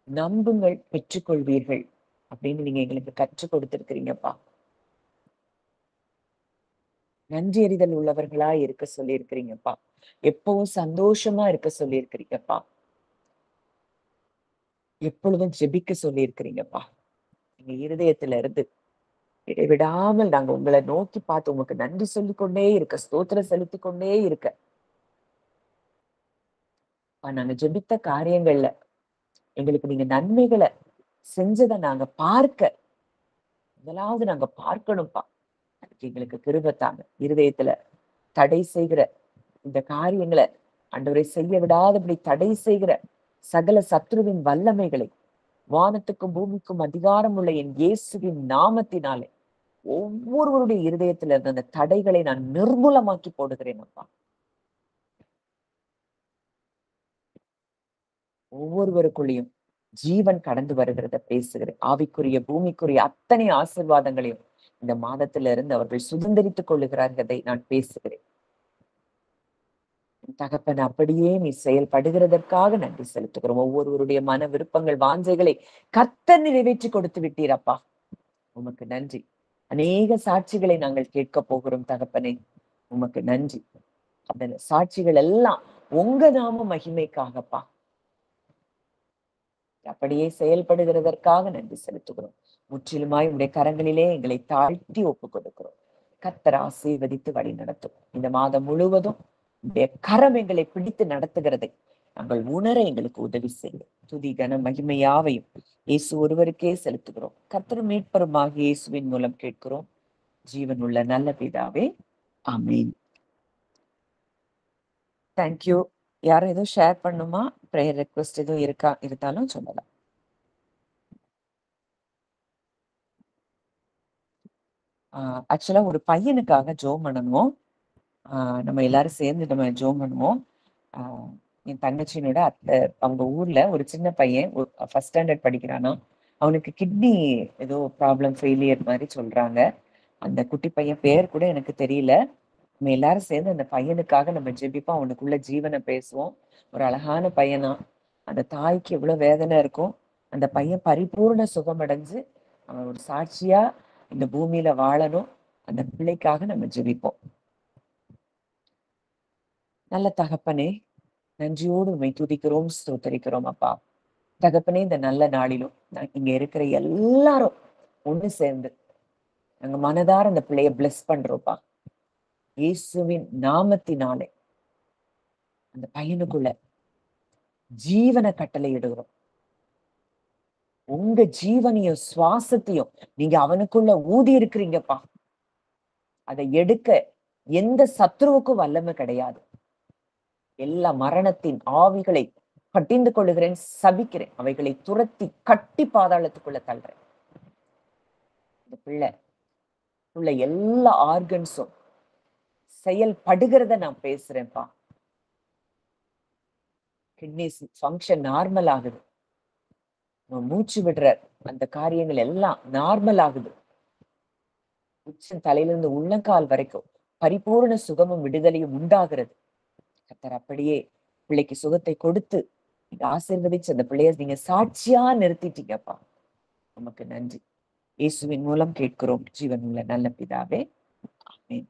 நம்புங்கள், பெற்றுக்கொள்வீர்கள் அப்படின்னு நீங்க எங்களுக்கு கற்றுக் கொடுத்திருக்கிறீங்கப்பா. நன்றி அறிதல் உள்ளவர்களா இருக்க சொல்லி இருக்கிறீங்கப்பா. எப்பவும் சந்தோஷமா இருக்க சொல்லி இருக்கிறீங்கப்பா. எப்பொழுதும் ஜெபிக்க சொல்லி இருக்கிறீங்கப்பா. எங்க இருதயத்துல இருந்து இடைவிடாமல் நாங்க உங்களை நோக்கி பார்த்து உங்களுக்கு நன்றி சொல்லிக் கொண்டே இருக்க, ஸ்தோத்திரம் செலுத்திக் கொண்டே இருக்க. நாங்க ஜெபித்த காரியங்கள்ல எங்களுக்கு நீங்க நன்மைகளை செஞ்சதை நாங்க பார்க்க, முதலாவது நாங்க பார்க்கணும்ப்பா. அதுக்கு எங்களுக்கு கிருபை தாங்க. இருதயத்துல தடை செய்கிற இந்த காரியங்களை ஆண்டவரை செய்ய விடாதபடி தடை செய்கிற சகல சத்ருவின் வல்லமைகளை வானத்துக்கும் பூமிக்கும் அதிகாரம் உள்ள என் இயேசுவின் நாமத்தினாலே ஒவ்வொருவருடைய இருதயத்துல இருந்த அந்த தடைகளை நான் நிர்மூலமாக்கி போடுகிறேன் அப்பா. ஒவ்வொருவருக்குள்ளேயும் ஜீவன் கடந்து வருகிறத பேசுகிறேன். ஆவிக்குரிய பூமிக்குரிய அத்தனை ஆசீர்வாதங்களையும் இந்த மாதத்துல இருந்து அவர்கள் சுதந்திரித்துக் கொள்ளுகிறார்களை நான் பேசுகிறேன். தகப்பன், அப்படியே நீ செயல்படுகிறதற்காக நன்றி செலுத்துகிறோம். ஒவ்வொருவருடைய மன விருப்பங்கள், வாஞ்சைகளை கர்த்தர் நிறைவேற்றி கொடுத்து விட்டீரப்பா. உமக்கு நன்றி. அநேக சாட்சிகளை நாங்கள் கேட்க போகிறோம் தகப்பனே. உமக்கு நன்றி. அந்த சாட்சிகள் எல்லாம் உங்க நாம மகிமைக்காகப்பா. அப்படியே செயல்படுகிறதற்காக நன்றி செலுத்துகிறோம். முற்றிலுமாய் உடைய கரங்களிலே எங்களை தாழ்த்தி ஒப்புக் கொடுக்கிறோம். கர்த்தர் ஆசீர்வதித்து வழி நடத்தும். இந்த மாதம் முழுவதும் உடைய கரம் எங்களை பிடித்து நடத்துகிறதை நாங்கள் உணர எங்களுக்கு உதவி செய்யும். துதி கன மகிமையாவையும் இயேசு ஒருவருக்கே செலுத்துகிறோம். கர்த்தர் மீட்பருமாக இயேசுவின் மூலம் கேட்கிறோம் ஜீவனுள்ள நல்ல பிதாவே, ஆமீன். தேங்க்யூ. யாரும் எதுவும் ஷேர் பண்ணுமா? ப்ரேயர் ரெக்வெஸ்ட் எதுவும் இருந்தாலும் சொல்லலாம். ஆக்சுவலா ஒரு பையனுக்காக ஜெபம் பண்ணணும். நம்ம எல்லாரும் சேர்ந்து நம்ம ஜெபம் பண்ணுவோம். என் தங்கச்சியினோட அத்தை, அவங்க ஊர்ல ஒரு சின்ன பையன் ஃபர்ஸ்ட் ஸ்டாண்டர்ட் படிக்கிறானா. அவனுக்கு கிட்னி ஏதோ ப்ராப்ளம், ஃபெயிலியர் மாதிரி சொல்றாங்க. அந்த குட்டி பையன் பேர் கூட எனக்கு தெரியல. நம்ம எல்லாரும் சேர்ந்து அந்த பையனுக்காக நம்ம ஜெபிப்போம். அவனுக்குள்ள ஜீவனை பேசுவோம். ஒரு அழகான பையனா. அந்த தாய்க்கு எவ்வளவு வேதனை இருக்கும். அந்த பையன் பரிபூர்ண சுகமடைஞ்சு அவன் ஒரு சாட்சியா இந்த பூமியில வாழணும். அந்த பிள்ளைக்காக நம்ம ஜெபிப்போம். நல்ல தகப்பனே, நன்றியோடு உண்மை துதிக்கிறோம், ஸ்தோத்தரிக்கிறோம் அப்பா. தகப்பனே, இந்த நல்ல நாளிலும் இங்க இருக்கிற எல்லாரும் ஒண்ணு சேர்ந்து நாங்க மனதார அந்த பிள்ளைய பிளஸ் பண்றோம்ப்பா. இயேசுவின் நாமத்தினாலே அந்த பையனுக்குள்ள ஜீவனை கட்டளை இடுகிறோம். உங்க ஜீவனையும் சுவாசத்தையும் நீங்க அவனுக்குள்ள ஊதி இருக்கிறீங்கப்பா. அதை எடுக்க எந்த சத்ருவுக்கும் வல்லமை கிடையாது. எல்லா மரணத்தின் ஆவிகளை கட்டிந்து கொள்ளுகிறேன், சபிக்கிறேன். அவைகளை துரத்தி கட்டி பாதாளத்துக்குள்ள தள்ளுறேன். இந்த பிள்ளை எல்லா ஆர்கன்ஸும் செயல்படுகிறத நான் பேசுறேன்ப்பா. கிட்னி ஃபங்க்ஷன் நார்மல் ஆகுது. மூச்சு விடுற அந்த காரியங்கள் எல்லாம் நார்மல் ஆகுது. உச்சம் தலையிலிருந்து உள்ளங்கால் வரைக்கும் பரிபூர்ண சுகமும் விடுதலையும் உண்டாகிறது. கர்த்தர் அப்படியே பிள்ளைக்கு சுகத்தை கொடுத்து நீங்க ஆசீர்வதிச்சு அந்த பிள்ளைய நீங்க சாட்சியா நிறுத்திட்டீங்கப்பா. நமக்கு நன்றி. இயேசுவின் மூலம் கேட்கிறோம் ஜீவனுள்ள நல்ல பிதாவே. ஆமென்.